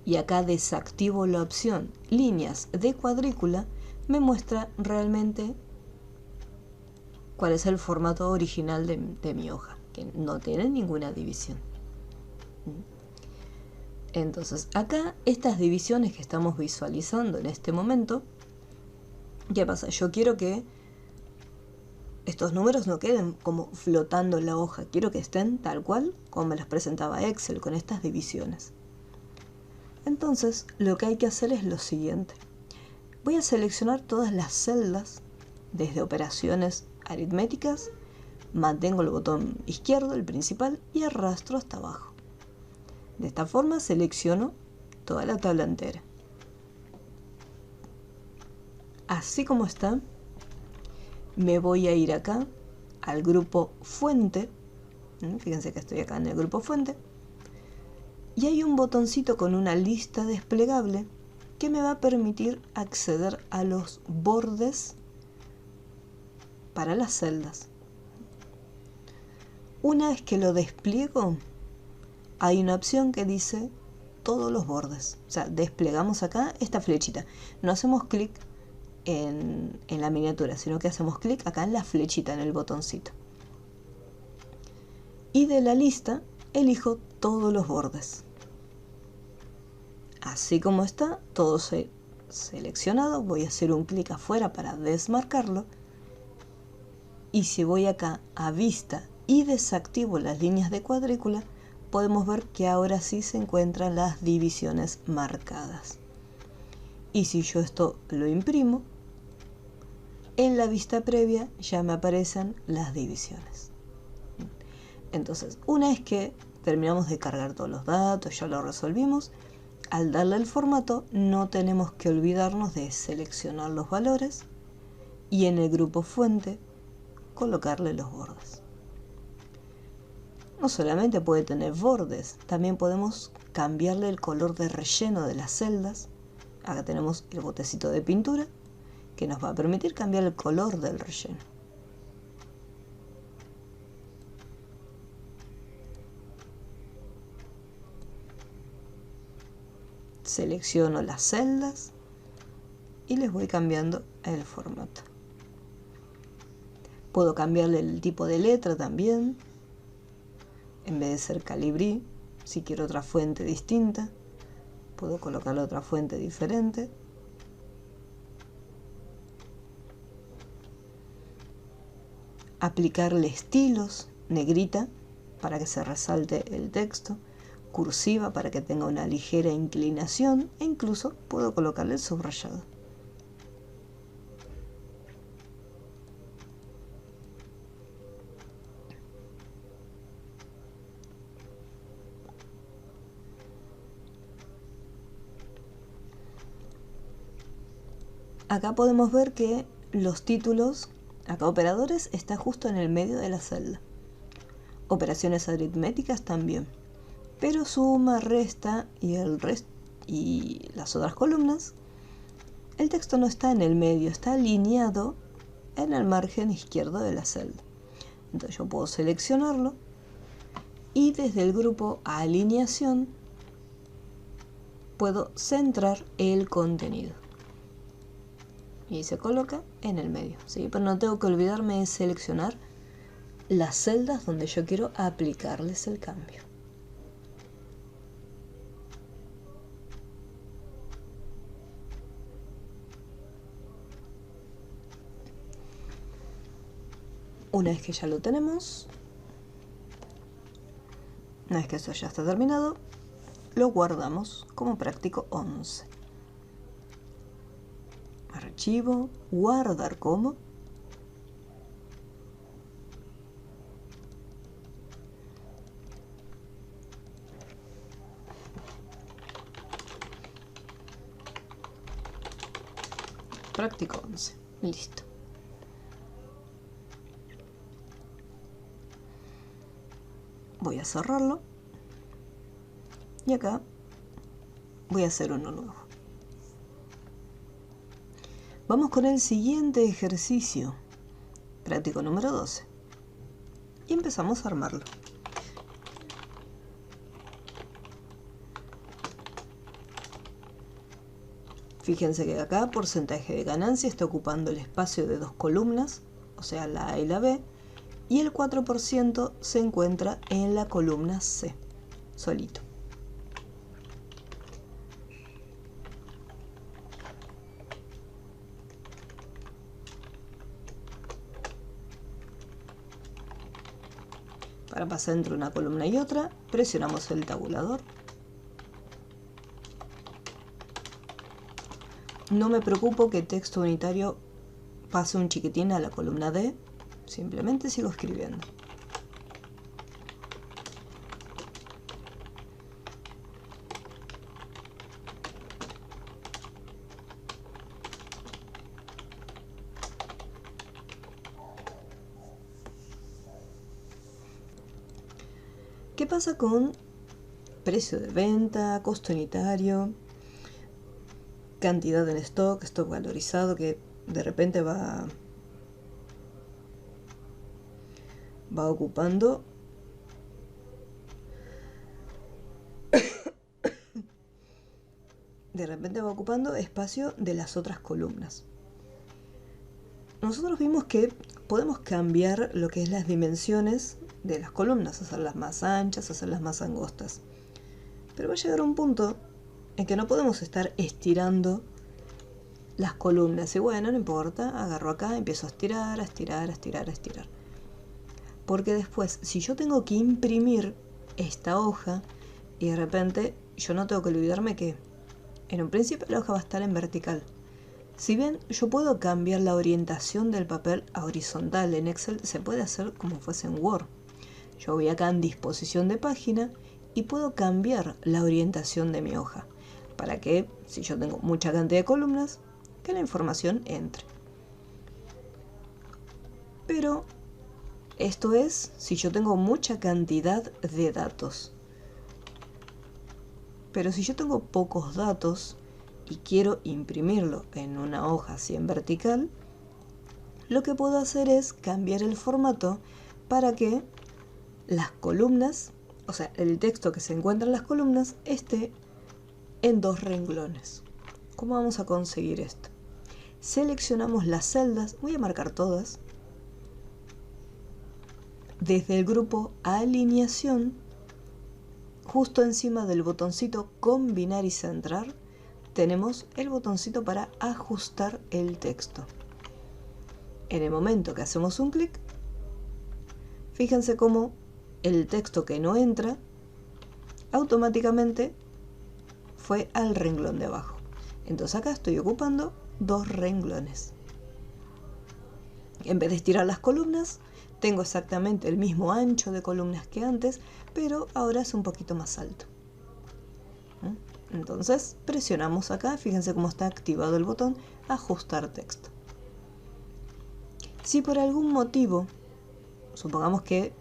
y acá desactivo la opción Líneas de cuadrícula, me muestra realmente cuál es el formato original de mi hoja, que no tiene ninguna división. Entonces, acá estas divisiones que estamos visualizando en este momento, ¿qué pasa? Yo quiero que estos números no queden como flotando en la hoja, quiero que estén tal cual como me las presentaba Excel, con estas divisiones. Entonces, lo que hay que hacer es lo siguiente. Voy a seleccionar todas las celdas desde operaciones aritméticas, mantengo el botón izquierdo, el principal, y arrastro hasta abajo. De esta forma selecciono toda la tabla entera. Así como está, me voy a ir acá al grupo fuente. Fíjense que estoy acá en el grupo fuente. Y hay un botoncito con una lista desplegable que me va a permitir acceder a los bordes para las celdas. Una vez que lo despliego, hay una opción que dice todos los bordes. O sea, desplegamos acá esta flechita. No hacemos clic en la miniatura, sino que hacemos clic acá en la flechita, en el botoncito. Y de la lista elijo todos los bordes. Así como está, todo seleccionado, voy a hacer un clic afuera para desmarcarlo. Y si voy acá a vista y desactivo las líneas de cuadrícula, podemos ver que ahora sí se encuentran las divisiones marcadas. Y si yo esto lo imprimo, en la vista previa ya me aparecen las divisiones. Entonces, una vez que terminamos de cargar todos los datos, ya lo resolvimos, al darle el formato no tenemos que olvidarnos de seleccionar los valores y en el grupo fuente colocarle los bordes. No solamente puede tener bordes, también podemos cambiarle el color de relleno de las celdas. Acá tenemos el botecito de pintura que nos va a permitir cambiar el color del relleno. Selecciono las celdas y les voy cambiando el formato. Puedo cambiarle el tipo de letra también. En vez de ser Calibri, si quiero otra fuente distinta, puedo colocarle otra fuente diferente. Aplicarle estilos, negrita, para que se resalte el texto, cursiva para que tenga una ligera inclinación e incluso puedo colocarle el subrayado. Acá podemos ver que los títulos, acá operadores, está justo en el medio de la celda. Operaciones aritméticas también. Pero suma, resta y las otras columnas, el texto no está en el medio, está alineado en el margen izquierdo de la celda. Entonces yo puedo seleccionarlo y desde el grupo alineación puedo centrar el contenido. Y se coloca en el medio, ¿sí? Pero no tengo que olvidarme de seleccionar las celdas donde yo quiero aplicarles el cambio. Una vez que ya lo tenemos, una vez que eso ya está terminado, lo guardamos como práctico 11. Archivo, guardar como. Práctico 11. Listo. Voy a cerrarlo. Y acá voy a hacer uno nuevo. Vamos con el siguiente ejercicio, práctico número 12. Y empezamos a armarlo. Fíjense que acá porcentaje de ganancia está ocupando el espacio de dos columnas, o sea la A y la B, y el 4% se encuentra en la columna C, solito. Para pasar entre una columna y otra, presionamos el tabulador. No me preocupo que texto unitario pase un chiquitín a la columna D, simplemente sigo escribiendo. ¿Qué pasa con precio de venta, costo unitario, cantidad en stock valorizado, que de repente va ocupando espacio de las otras columnas? Nosotros vimos que podemos cambiar lo que es las dimensiones de las columnas, hacerlas más anchas, hacerlas más angostas. Pero va a llegar un punto en que no podemos estar estirando las columnas. Y bueno, no importa, agarro acá, empiezo a estirar, a estirar, a estirar, a estirar. Porque después, si yo tengo que imprimir esta hoja y de repente yo no tengo que olvidarme que en un principio la hoja va a estar en vertical. Si bien yo puedo cambiar la orientación del papel a horizontal en Excel, se puede hacer como fuese en Word. Yo voy acá en disposición de página y puedo cambiar la orientación de mi hoja para que, si yo tengo mucha cantidad de columnas, que la información entre. Pero esto es si yo tengo mucha cantidad de datos. Pero si yo tengo pocos datos y quiero imprimirlo en una hoja así en vertical, lo que puedo hacer es cambiar el formato para que las columnas, o sea, el texto que se encuentra en las columnas, esté en 2 renglones. ¿Cómo vamos a conseguir esto? Seleccionamos las celdas, voy a marcar todas. Desde el grupo Alineación, justo encima del botoncito Combinar y Centrar, tenemos el botoncito para ajustar el texto. En el momento que hacemos un clic, fíjense cómo el texto que no entra automáticamente fue al renglón de abajo. Entonces acá estoy ocupando 2 renglones. En vez de estirar las columnas, tengo exactamente el mismo ancho de columnas que antes, pero ahora es un poquito más alto. Entonces presionamos acá, fíjense cómo está activado el botón Ajustar texto. Si por algún motivo, supongamos que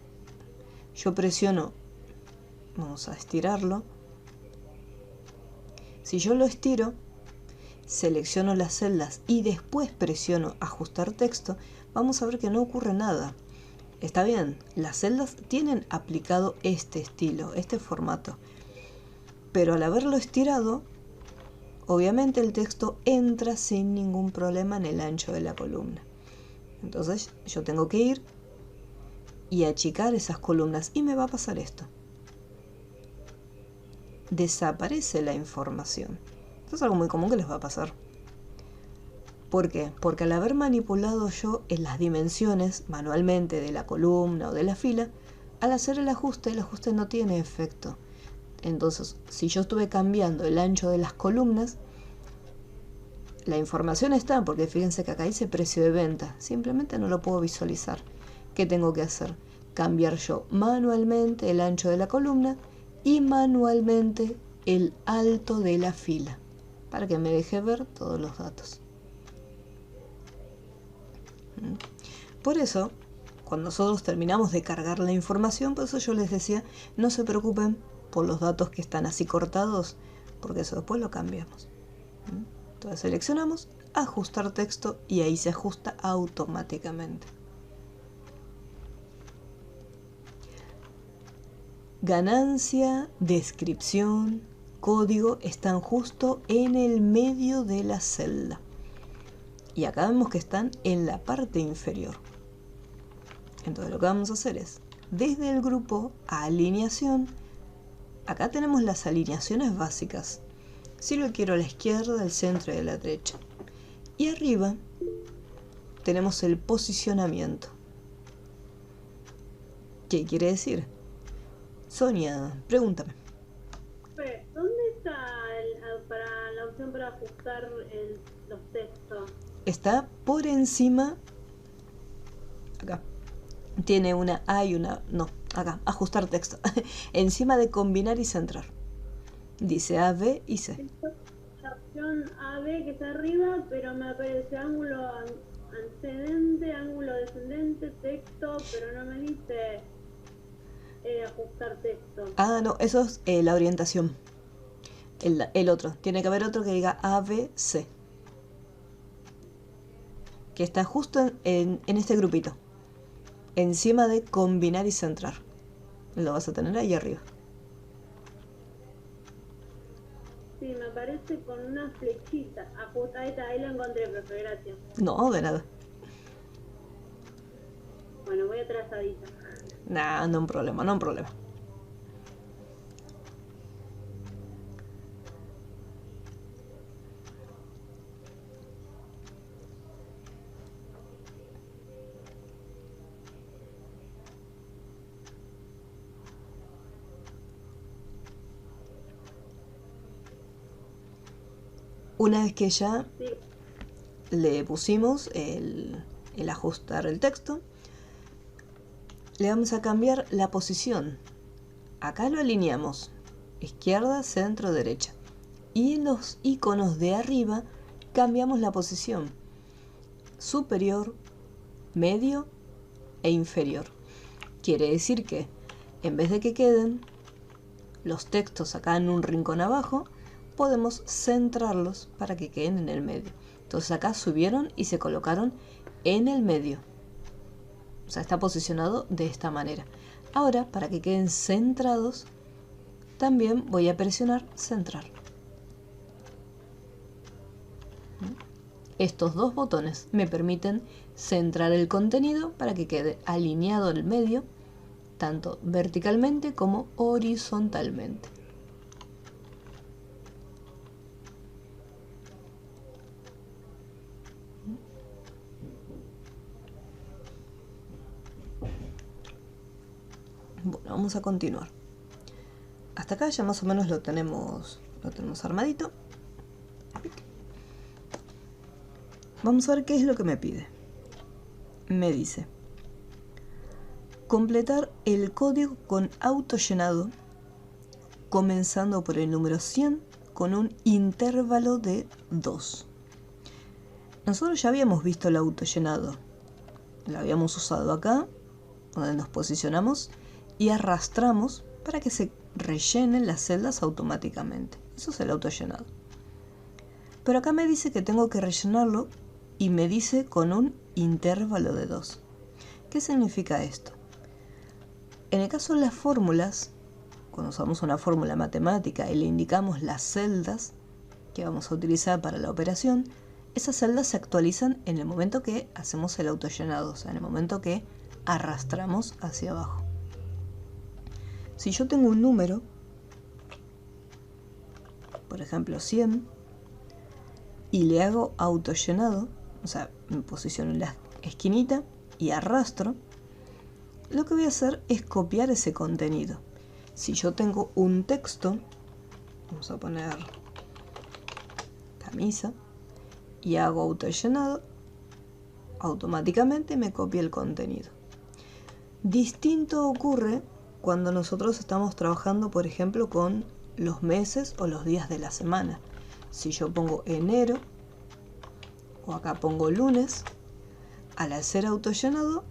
yo presiono, vamos a estirarlo, si yo lo estiro, selecciono las celdas y después presiono Ajustar texto, vamos a ver que no ocurre nada. Está bien, las celdas tienen aplicado este estilo, este formato, pero al haberlo estirado, obviamente el texto entra sin ningún problema en el ancho de la columna. Entonces yo tengo que ir y achicar esas columnas y me va a pasar esto. Desaparece la información. Esto es algo muy común que les va a pasar. ¿Por qué? Porque al haber manipulado yo en las dimensiones manualmente de la columna o de la fila, al hacer el ajuste no tiene efecto. Entonces, si yo estuve cambiando el ancho de las columnas, la información está, porque fíjense que acá dice precio de venta, simplemente no lo puedo visualizar. ¿Qué tengo que hacer? Cambiar yo manualmente el ancho de la columna y manualmente el alto de la fila, para que me deje ver todos los datos. Por eso, cuando nosotros terminamos de cargar la información, por eso yo les decía, no se preocupen por los datos que están así cortados, porque eso después lo cambiamos. Entonces seleccionamos Ajustar texto y ahí se ajusta automáticamente. Ganancia, descripción, código están justo en el medio de la celda. Y acá vemos que están en la parte inferior. Entonces lo que vamos a hacer es, desde el grupo Alineación, acá tenemos las alineaciones básicas. Si lo quiero a la izquierda, al centro y a la derecha. Y arriba tenemos el posicionamiento. ¿Qué quiere decir? Sonia, pregúntame. ¿Dónde está para la opción para ajustar los textos? Está por encima, acá. Tiene una A y una, no, acá, ajustar texto. Encima de combinar y centrar. Dice A, B y C. La opción AB que está arriba, pero me aparece ángulo ascendente, ángulo descendente, texto, pero no me dice ajustar texto. Ah, no, eso es la orientación. El otro. Tiene que haber otro que diga A, B, C. Que está justo en este grupito. Encima de combinar y centrar. Lo vas a tener ahí arriba. Sí, me aparece con una flechita. Ajusta, ahí lo encontré, profe, gracias. No, de nada. Bueno, voy atrasadita. Nah, no un problema, no un problema. Una vez que ya Sí. le pusimos el ajustar el texto, le vamos a cambiar la posición. Acá lo alineamos, izquierda, centro, derecha. Y en los iconos de arriba cambiamos la posición, superior, medio e inferior. Quiere decir que en vez de que queden los textos acá en un rincón abajo, podemos centrarlos para que queden en el medio. Entonces acá subieron y se colocaron en el medio. O sea, está posicionado de esta manera. Ahora, para que queden centrados, también voy a presionar centrar. Estos dos botones me permiten centrar el contenido para que quede alineado en el medio, tanto verticalmente como horizontalmente. Bueno, vamos a continuar. Hasta acá ya más o menos lo tenemos armadito. Vamos a ver qué es lo que me pide. Me dice: completar el código con autollenado, comenzando por el número 100 con un intervalo de 2. Nosotros ya habíamos visto el autollenado. Lo habíamos usado acá, donde nos posicionamos y arrastramos para que se rellenen las celdas automáticamente. Eso es el autollenado. Pero acá me dice que tengo que rellenarlo y me dice con un intervalo de 2. ¿Qué significa esto? En el caso de las fórmulas, cuando usamos una fórmula matemática y le indicamos las celdas que vamos a utilizar para la operación, esas celdas se actualizan en el momento que hacemos el autollenado, o sea, en el momento que arrastramos hacia abajo. Si yo tengo un número, por ejemplo 100, y le hago autollenado, o sea, me posiciono en la esquinita y arrastro, lo que voy a hacer es copiar ese contenido. Si yo tengo un texto, vamos a poner camisa, y hago autollenado, automáticamente me copia el contenido. Distinto ocurre cuando nosotros estamos trabajando, por ejemplo, con los meses o los días de la semana. Si yo pongo enero, o acá pongo lunes, al hacer autollenado,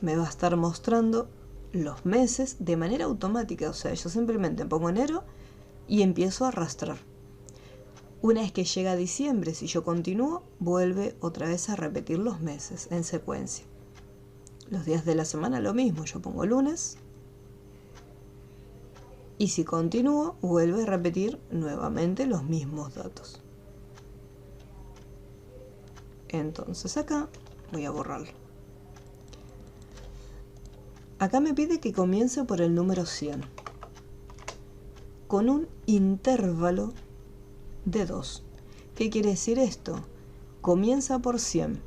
me va a estar mostrando los meses de manera automática. O sea, yo simplemente pongo enero y empiezo a arrastrar. Una vez que llega diciembre, si yo continúo, vuelve otra vez a repetir los meses en secuencia. Los días de la semana lo mismo, yo pongo lunes y si continúo, vuelve a repetir nuevamente los mismos datos. Entonces acá voy a borrarlo. Acá me pide que comience por el número 100 con un intervalo de 2. ¿Qué quiere decir esto? Comienza por 100.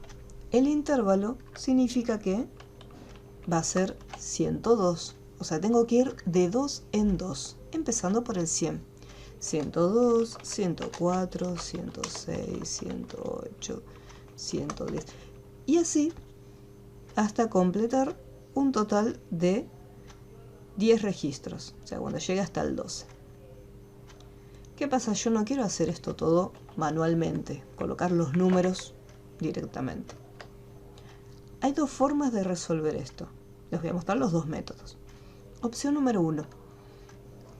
El intervalo significa que va a ser 102. O sea, tengo que ir de 2 en 2, empezando por el 100. 102, 104, 106, 108, 110. Y así hasta completar un total de 10 registros. O sea, cuando llegue hasta el 12. ¿Qué pasa? Yo no quiero hacer esto todo manualmente, colocar los números directamente. Hay dos formas de resolver esto. Les voy a mostrar los dos métodos. Opción número 1.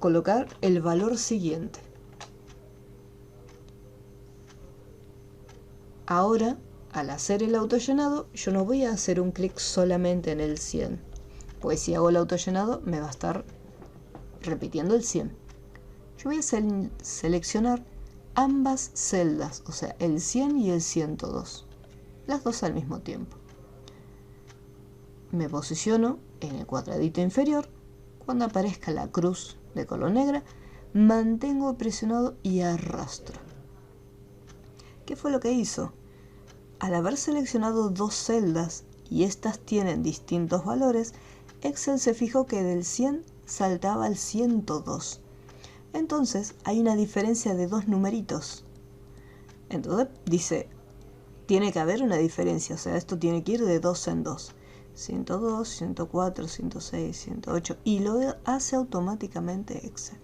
Colocar el valor siguiente. Ahora, al hacer el autollenado, yo no voy a hacer un clic solamente en el 100. Pues si hago el autollenado, me va a estar repitiendo el 100. Yo voy a seleccionar ambas celdas, o sea, el 100 y el 102. Las dos al mismo tiempo. Me posiciono en el cuadradito inferior. Cuando aparezca la cruz de color negra, mantengo presionado y arrastro. ¿Qué fue lo que hizo? Al haber seleccionado dos celdas y estas tienen distintos valores, Excel se fijó que del 100 saltaba al 102. entonces hay una diferencia de 2 numeritos. Entonces dice, tiene que haber una diferencia, o sea, esto tiene que ir de 2 en 2. 102, 104, 106, 108, y lo hace automáticamente Excel.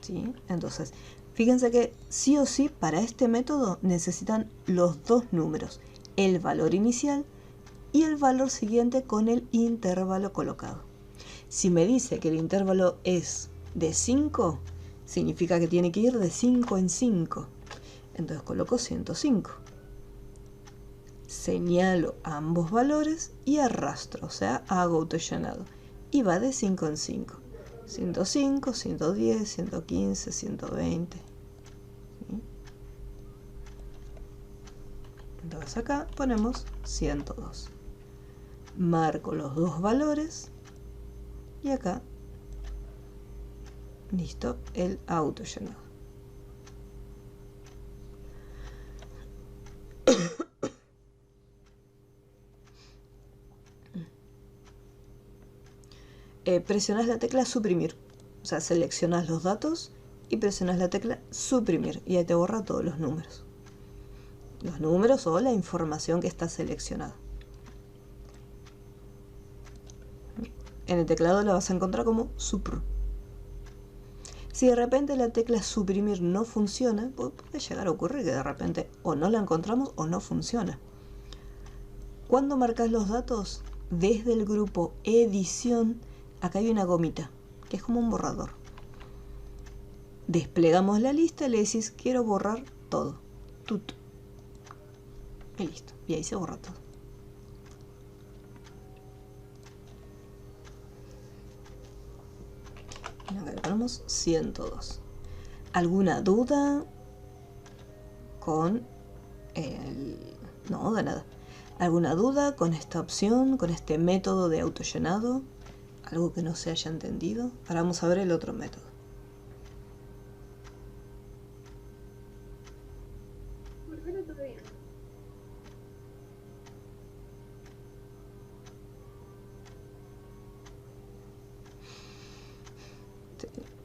¿Sí? Entonces, fíjense que sí o sí para este método necesitan los 2 números, el valor inicial y el valor siguiente con el intervalo colocado. Si me dice que el intervalo es de 5, significa que tiene que ir de 5 en 5. Entonces coloco 105. Señalo ambos valores y arrastro, o sea, hago autollenado. Y va de 5 en 5. 105, 110, 115, 120. ¿Sí? Entonces acá ponemos 102. Marco los 2 valores y acá, listo, el autollenado. Presionas la tecla suprimir, o sea, seleccionas los datos y presionas la tecla suprimir y ahí te borra todos los números o la información que está seleccionada. En el teclado la vas a encontrar como supr. Si de repente la tecla suprimir no funciona, puede llegar a ocurrir que de repente o no la encontramos o no funciona. Cuando marcas los datos, desde el grupo edición, acá hay una gomita, que es como un borrador. Desplegamos la lista y le decís, quiero borrar todo. Tut. Y listo. Y ahí se borra todo. Y acá le ponemos 102. ¿Alguna duda con el...? No, de nada. ¿Alguna duda con esta opción, con este método de autollenado? ¿Algo que no se haya entendido? Ahora vamos a ver el otro método. Por ahora todo bien.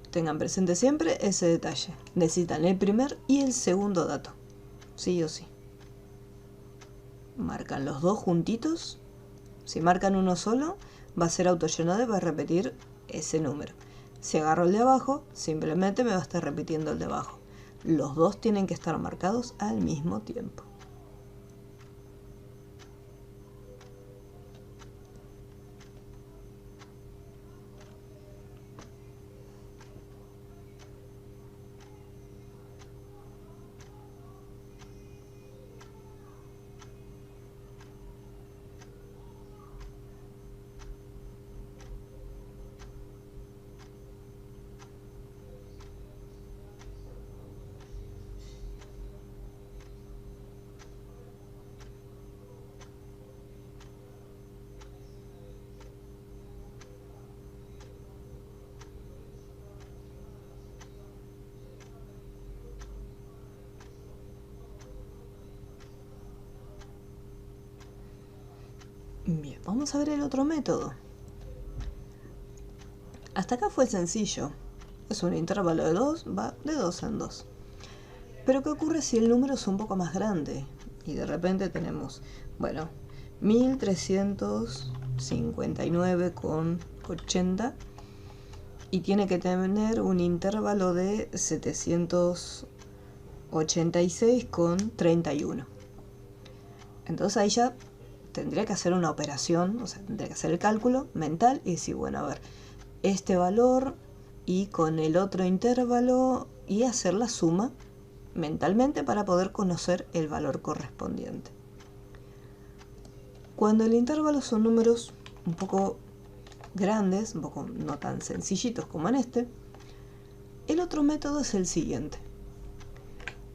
Tengan presente siempre ese detalle. Necesitan el primer y el segundo dato. Sí o sí. Marcan los 2 juntitos. Si marcan uno solo, va a ser autollenado y va a repetir ese número. Si agarro el de abajo, simplemente me va a estar repitiendo el de abajo. Los 2 tienen que estar marcados al mismo tiempo. Bien, vamos a ver el otro método. Hasta acá fue sencillo. Es un intervalo de 2, va de 2 en 2. Pero ¿qué ocurre si el número es un poco más grande? Y de repente tenemos, bueno, 1359,80 y tiene que tener un intervalo de 786,31. Entonces ahí ya tendría que hacer una operación, o sea, tendría que hacer el cálculo mental y decir, bueno, a ver, este valor y con el otro intervalo y hacer la suma mentalmente para poder conocer el valor correspondiente. Cuando el intervalo son números un poco grandes, un poco no tan sencillitos como en este, el otro método es el siguiente.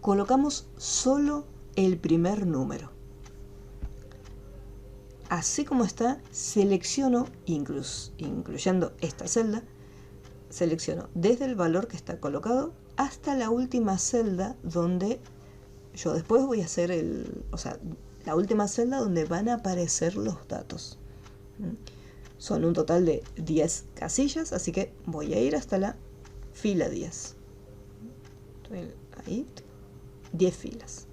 Colocamos solo el primer número. Así como está, selecciono, incluyendo esta celda, selecciono desde el valor que está colocado hasta la última celda donde yo después voy a hacer la última celda donde van a aparecer los datos. Son un total de 10 casillas, así que voy a ir hasta la fila 10. Ahí, 10 filas.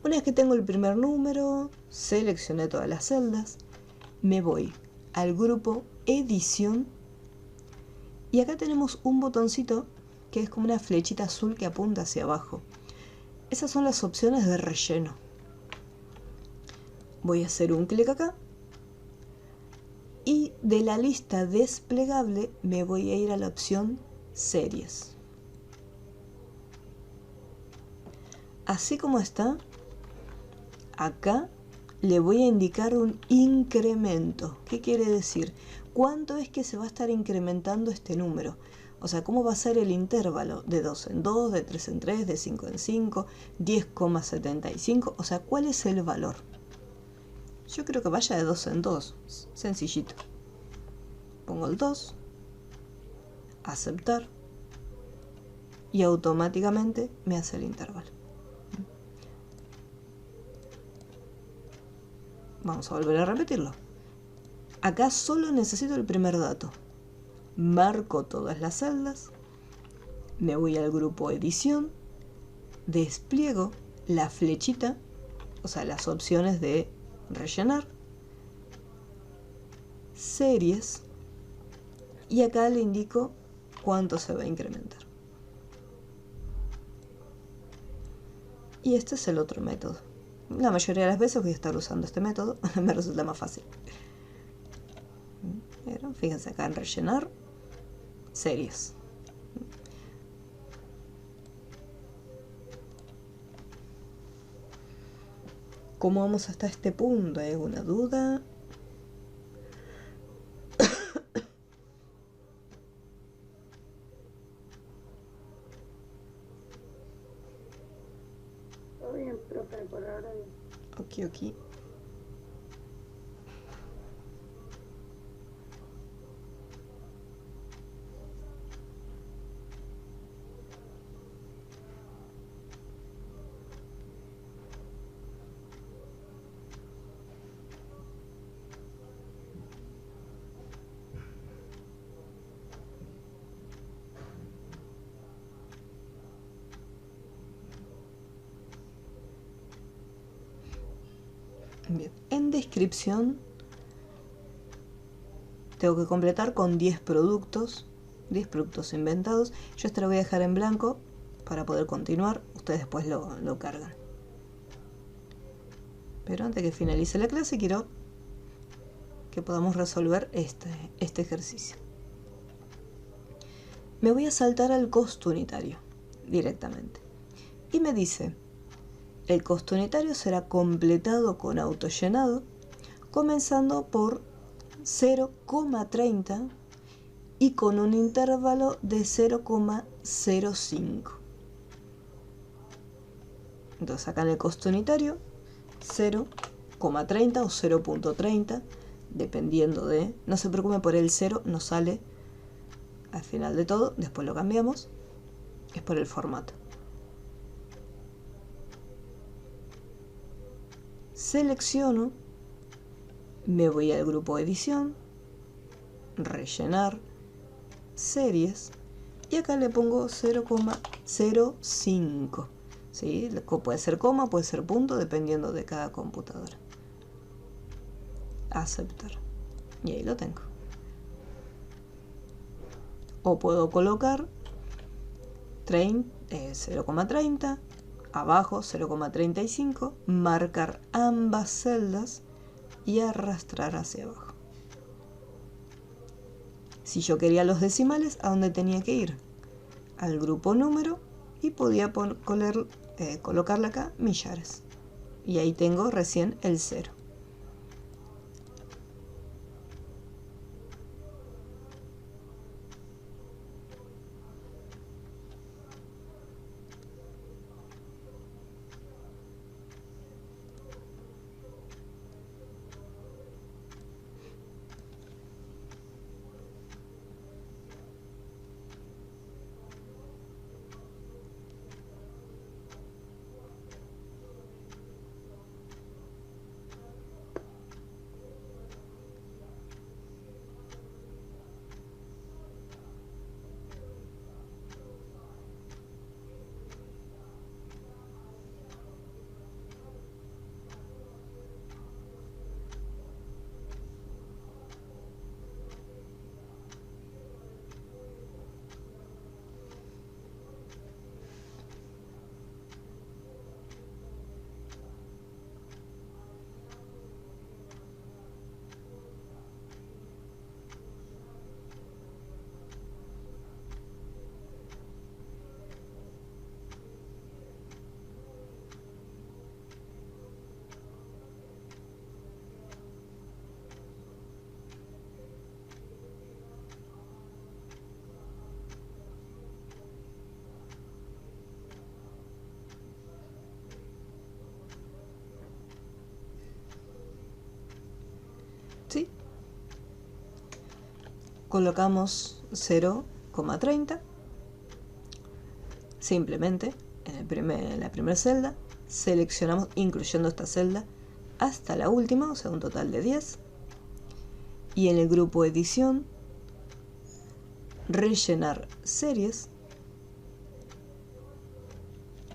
Una vez que tengo el primer número, seleccioné todas las celdas, me voy al grupo edición y acá tenemos un botoncito que es como una flechita azul que apunta hacia abajo. Esas son las opciones de relleno. Voy a hacer un clic acá y de la lista desplegable me voy a ir a la opción series. Así como está, acá le voy a indicar un incremento. ¿Qué quiere decir? ¿Cuánto es que se va a estar incrementando este número? O sea, ¿cómo va a ser el intervalo? De 2 en 2, de 3 en 3, de 5 en 5, 10,75. O sea, ¿cuál es el valor? Yo creo que vaya de 2 en 2. Sencillito. Pongo el 2. Aceptar. Y automáticamente me hace el intervalo. Vamos a volver a repetirlo. Acá solo necesito el primer dato. Marco todas las celdas. Me voy al grupo edición. Despliego la flechita, o sea, las opciones de rellenar. Series. Y acá le indico cuánto se va a incrementar. Y este es el otro método. La mayoría de las veces voy a estar usando este método, me resulta más fácil. Pero fíjense acá en rellenar, series. ¿Cómo vamos hasta este punto? ¿Hay alguna duda? Todo bien, profe, por ahora bien. Ok. Bien, en descripción tengo que completar con 10 productos inventados. Yo este lo voy a dejar en blanco para poder continuar. Ustedes después lo cargan. Pero antes que finalice la clase quiero que podamos resolver este ejercicio. Me voy a saltar al costo unitario directamente. Y me dice, el costo unitario será completado con autollenado, comenzando por 0,30 y con un intervalo de 0,05. Entonces acá en el costo unitario, 0,30 o 0,30, dependiendo de... No se preocupen por el 0, nos sale al final de todo, después lo cambiamos, es por el formato. Selecciono, me voy al grupo edición, rellenar, series, y acá le pongo 0,05. ¿Sí? Puede ser coma, puede ser punto, dependiendo de cada computadora. Aceptar. Y ahí lo tengo. O puedo colocar 0,30, abajo 0,35, marcar ambas celdas y arrastrar hacia abajo. Si yo quería los decimales, ¿a dónde tenía que ir? Al grupo número y podía colocarle acá millares. Y ahí tengo recién el 0. colocamos 0,30 simplemente en la primera celda, seleccionamos incluyendo esta celda hasta la última, o sea un total de 10, y en el grupo edición rellenar series.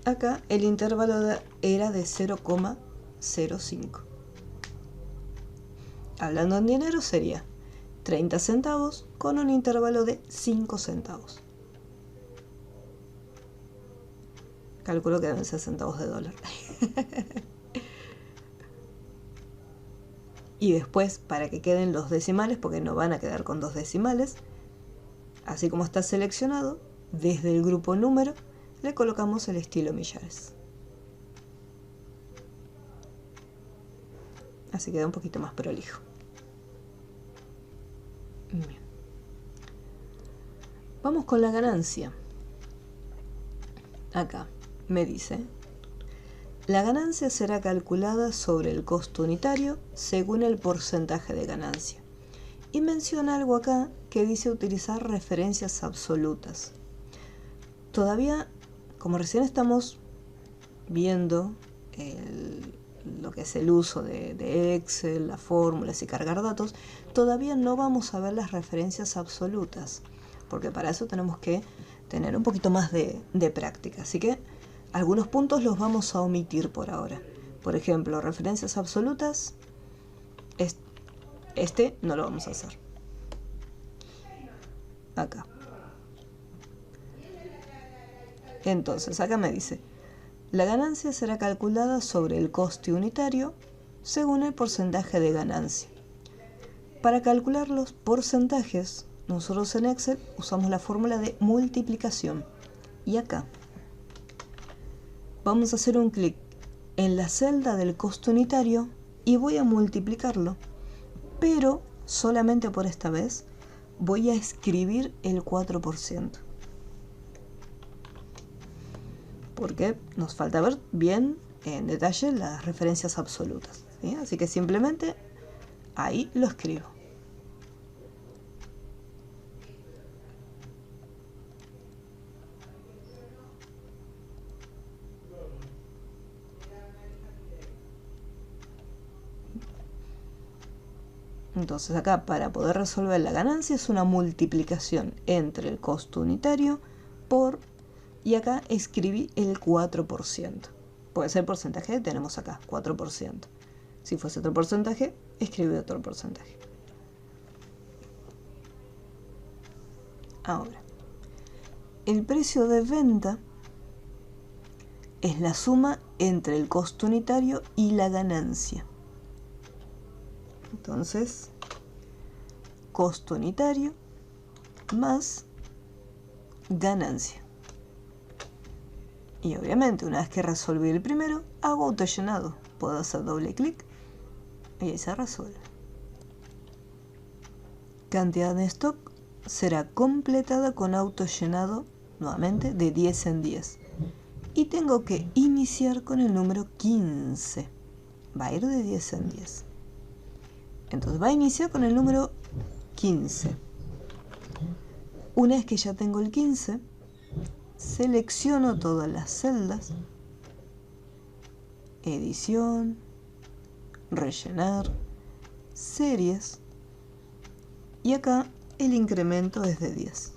Acá el intervalo era de 0,05. Hablando en dinero sería 30 centavos con un intervalo de 5 centavos. Calculo que deben ser centavos de dólar. Y después, para que queden los decimales, porque no van a quedar con 2 decimales, así como está seleccionado, desde el grupo número le colocamos el estilo millares. Así queda un poquito más prolijo. Bien. Vamos con la ganancia. Acá me dice: la ganancia será calculada sobre el costo unitario según el porcentaje de ganancia. Y menciona algo acá que dice utilizar referencias absolutas. Todavía, como recién estamos viendo lo que es el uso de Excel, las fórmulas y cargar datos, todavía no vamos a ver las referencias absolutas, porque para eso tenemos que tener un poquito más de práctica. Así que algunos puntos los vamos a omitir por ahora. Por ejemplo, referencias absolutas, este no lo vamos a hacer. Acá. Entonces, acá me dice: la ganancia será calculada sobre el coste unitario según el porcentaje de ganancia. Para calcular los porcentajes, nosotros en Excel usamos la fórmula de multiplicación. Y acá vamos a hacer un clic en la celda del costo unitario y voy a multiplicarlo, pero solamente por esta vez voy a escribir el 4%. Porque nos falta ver bien en detalle las referencias absolutas, ¿sí? Así que simplemente ahí lo escribo. Entonces acá, para poder resolver la ganancia, es una multiplicación entre el costo unitario por, y acá escribí el 4%. Puede ser porcentaje que tenemos acá, 4%. Si fuese otro porcentaje, escribí otro porcentaje. Ahora, el precio de venta es la suma entre el costo unitario y la ganancia. Entonces, costo unitario más ganancia. Y obviamente, una vez que resolví el primero, hago autollenado. Puedo hacer doble clic y ahí se resuelve. Cantidad de stock será completada con autollenado, nuevamente, de 10 en 10. Y tengo que iniciar con el número 15. Va a ir de 10 en 10. Entonces va a iniciar con el número 15. Una vez que ya tengo el 15, selecciono todas las celdas, edición, rellenar, series, y acá el incremento es de 10.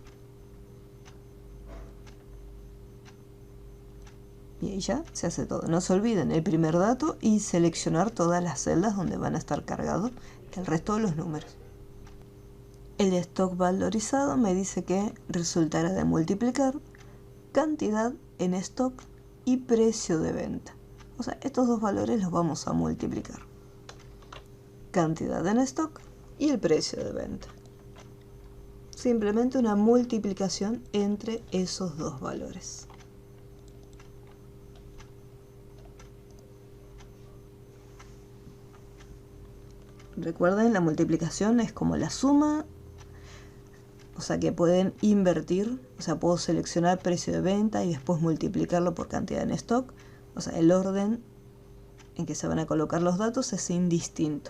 Y ahí ya se hace todo. No se olviden el primer dato y seleccionar todas las celdas donde van a estar cargados el resto de los números. El stock valorizado me dice que resultará de multiplicar cantidad en stock y precio de venta. O sea, estos dos valores los vamos a multiplicar. Cantidad en stock y el precio de venta. Simplemente una multiplicación entre esos dos valores. Recuerden, la multiplicación es como la suma, o sea que pueden invertir, o sea, puedo seleccionar precio de venta y después multiplicarlo por cantidad en stock. O sea, el orden en que se van a colocar los datos es indistinto.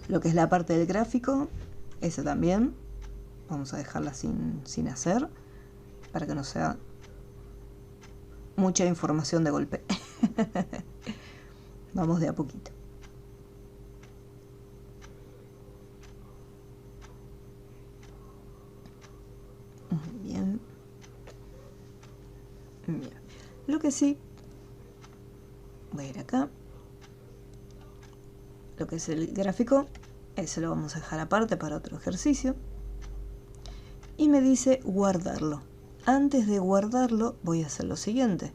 Lo que es la parte del gráfico Esa también vamos a dejarla sin hacer para que no sea mucha información de golpe. Vamos de a poquito. Bien. Bien. Lo que sí, voy a ir acá. Lo que es el gráfico, ese lo vamos a dejar aparte para otro ejercicio. Y me dice guardarlo. Antes de guardarlo voy a hacer lo siguiente.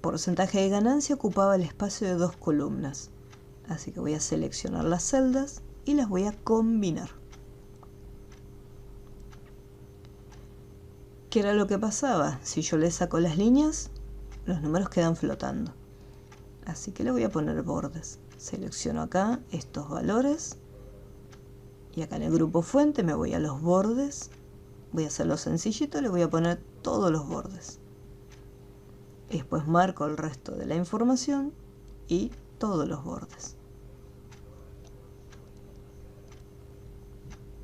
Porcentaje de ganancia ocupaba el espacio de 2 columnas. Así que voy a seleccionar las celdas y las voy a combinar. ¿Qué era lo que pasaba? Si yo le saco las líneas, los números quedan flotando. Así que le voy a poner bordes. Selecciono acá estos valores. Y acá en el grupo fuente me voy a los bordes. Voy a hacerlo sencillito, le voy a poner todos los bordes. Y después marco el resto de la información y todos los bordes.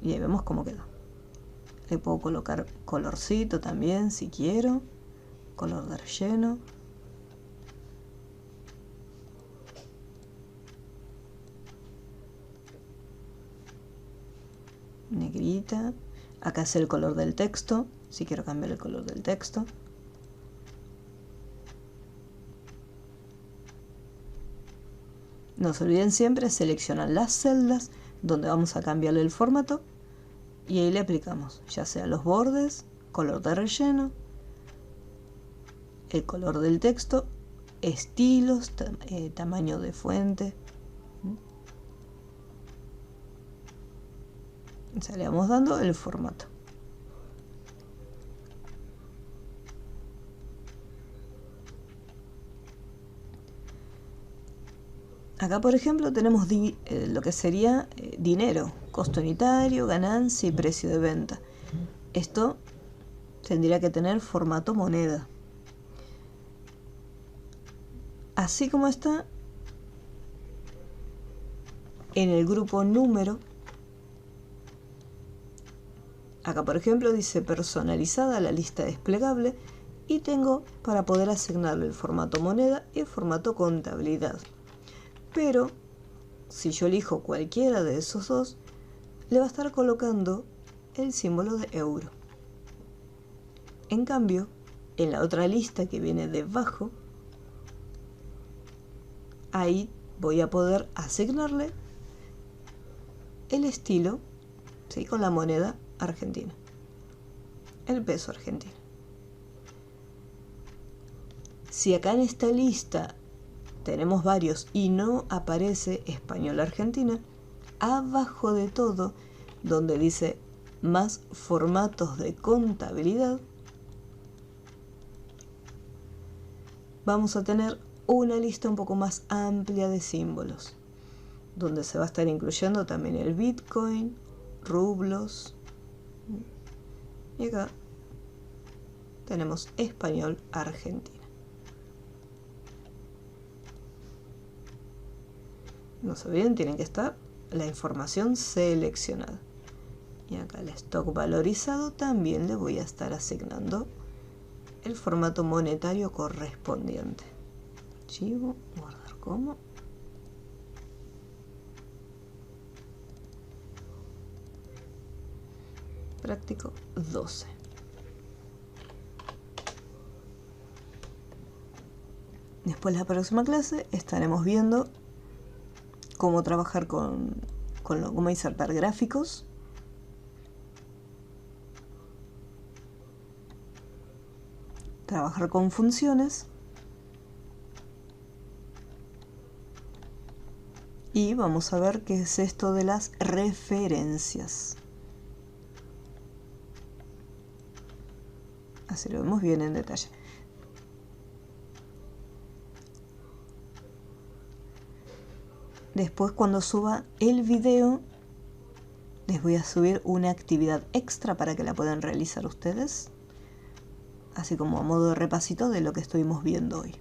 Y ahí vemos cómo quedó. Le puedo colocar colorcito también si quiero. Color de relleno. Negrita. Acá es el color del texto, si quiero cambiar el color del texto. No se olviden siempre seleccionar las celdas donde vamos a cambiarle el formato y ahí le aplicamos ya sea los bordes, color de relleno, el color del texto, estilos, tamaño de fuente. O sea, le vamos dando el formato. Acá, por ejemplo, tenemos lo que sería dinero, costo unitario, ganancia y precio de venta. Esto tendría que tener formato moneda. Así como está en el grupo número. Acá, por ejemplo, dice personalizada la lista desplegable y tengo para poder asignarle el formato moneda y el formato contabilidad. Pero si yo elijo cualquiera de esos dos, le va a estar colocando el símbolo de euro. En cambio, en la otra lista que viene debajo, ahí voy a poder asignarle el estilo, ¿sí?, con la moneda argentina, el peso argentino. Si acá en esta lista tenemos varios y no aparece español Argentina, abajo de todo, donde dice más formatos de contabilidad, vamos a tener una lista un poco más amplia de símbolos, donde se va a estar incluyendo también el Bitcoin, rublos, y acá tenemos español Argentina. No se olviden, tienen que estar la información seleccionada. Y acá el stock valorizado también le voy a estar asignando el formato monetario correspondiente. Archivo, guardar como. Práctico 12. Después, la próxima clase estaremos viendo cómo trabajar cómo insertar gráficos, trabajar con funciones y vamos a ver qué es esto de las referencias. Así lo vemos bien en detalle. Después, cuando suba el video, les voy a subir una actividad extra para que la puedan realizar ustedes, así como a modo de repasito de lo que estuvimos viendo hoy.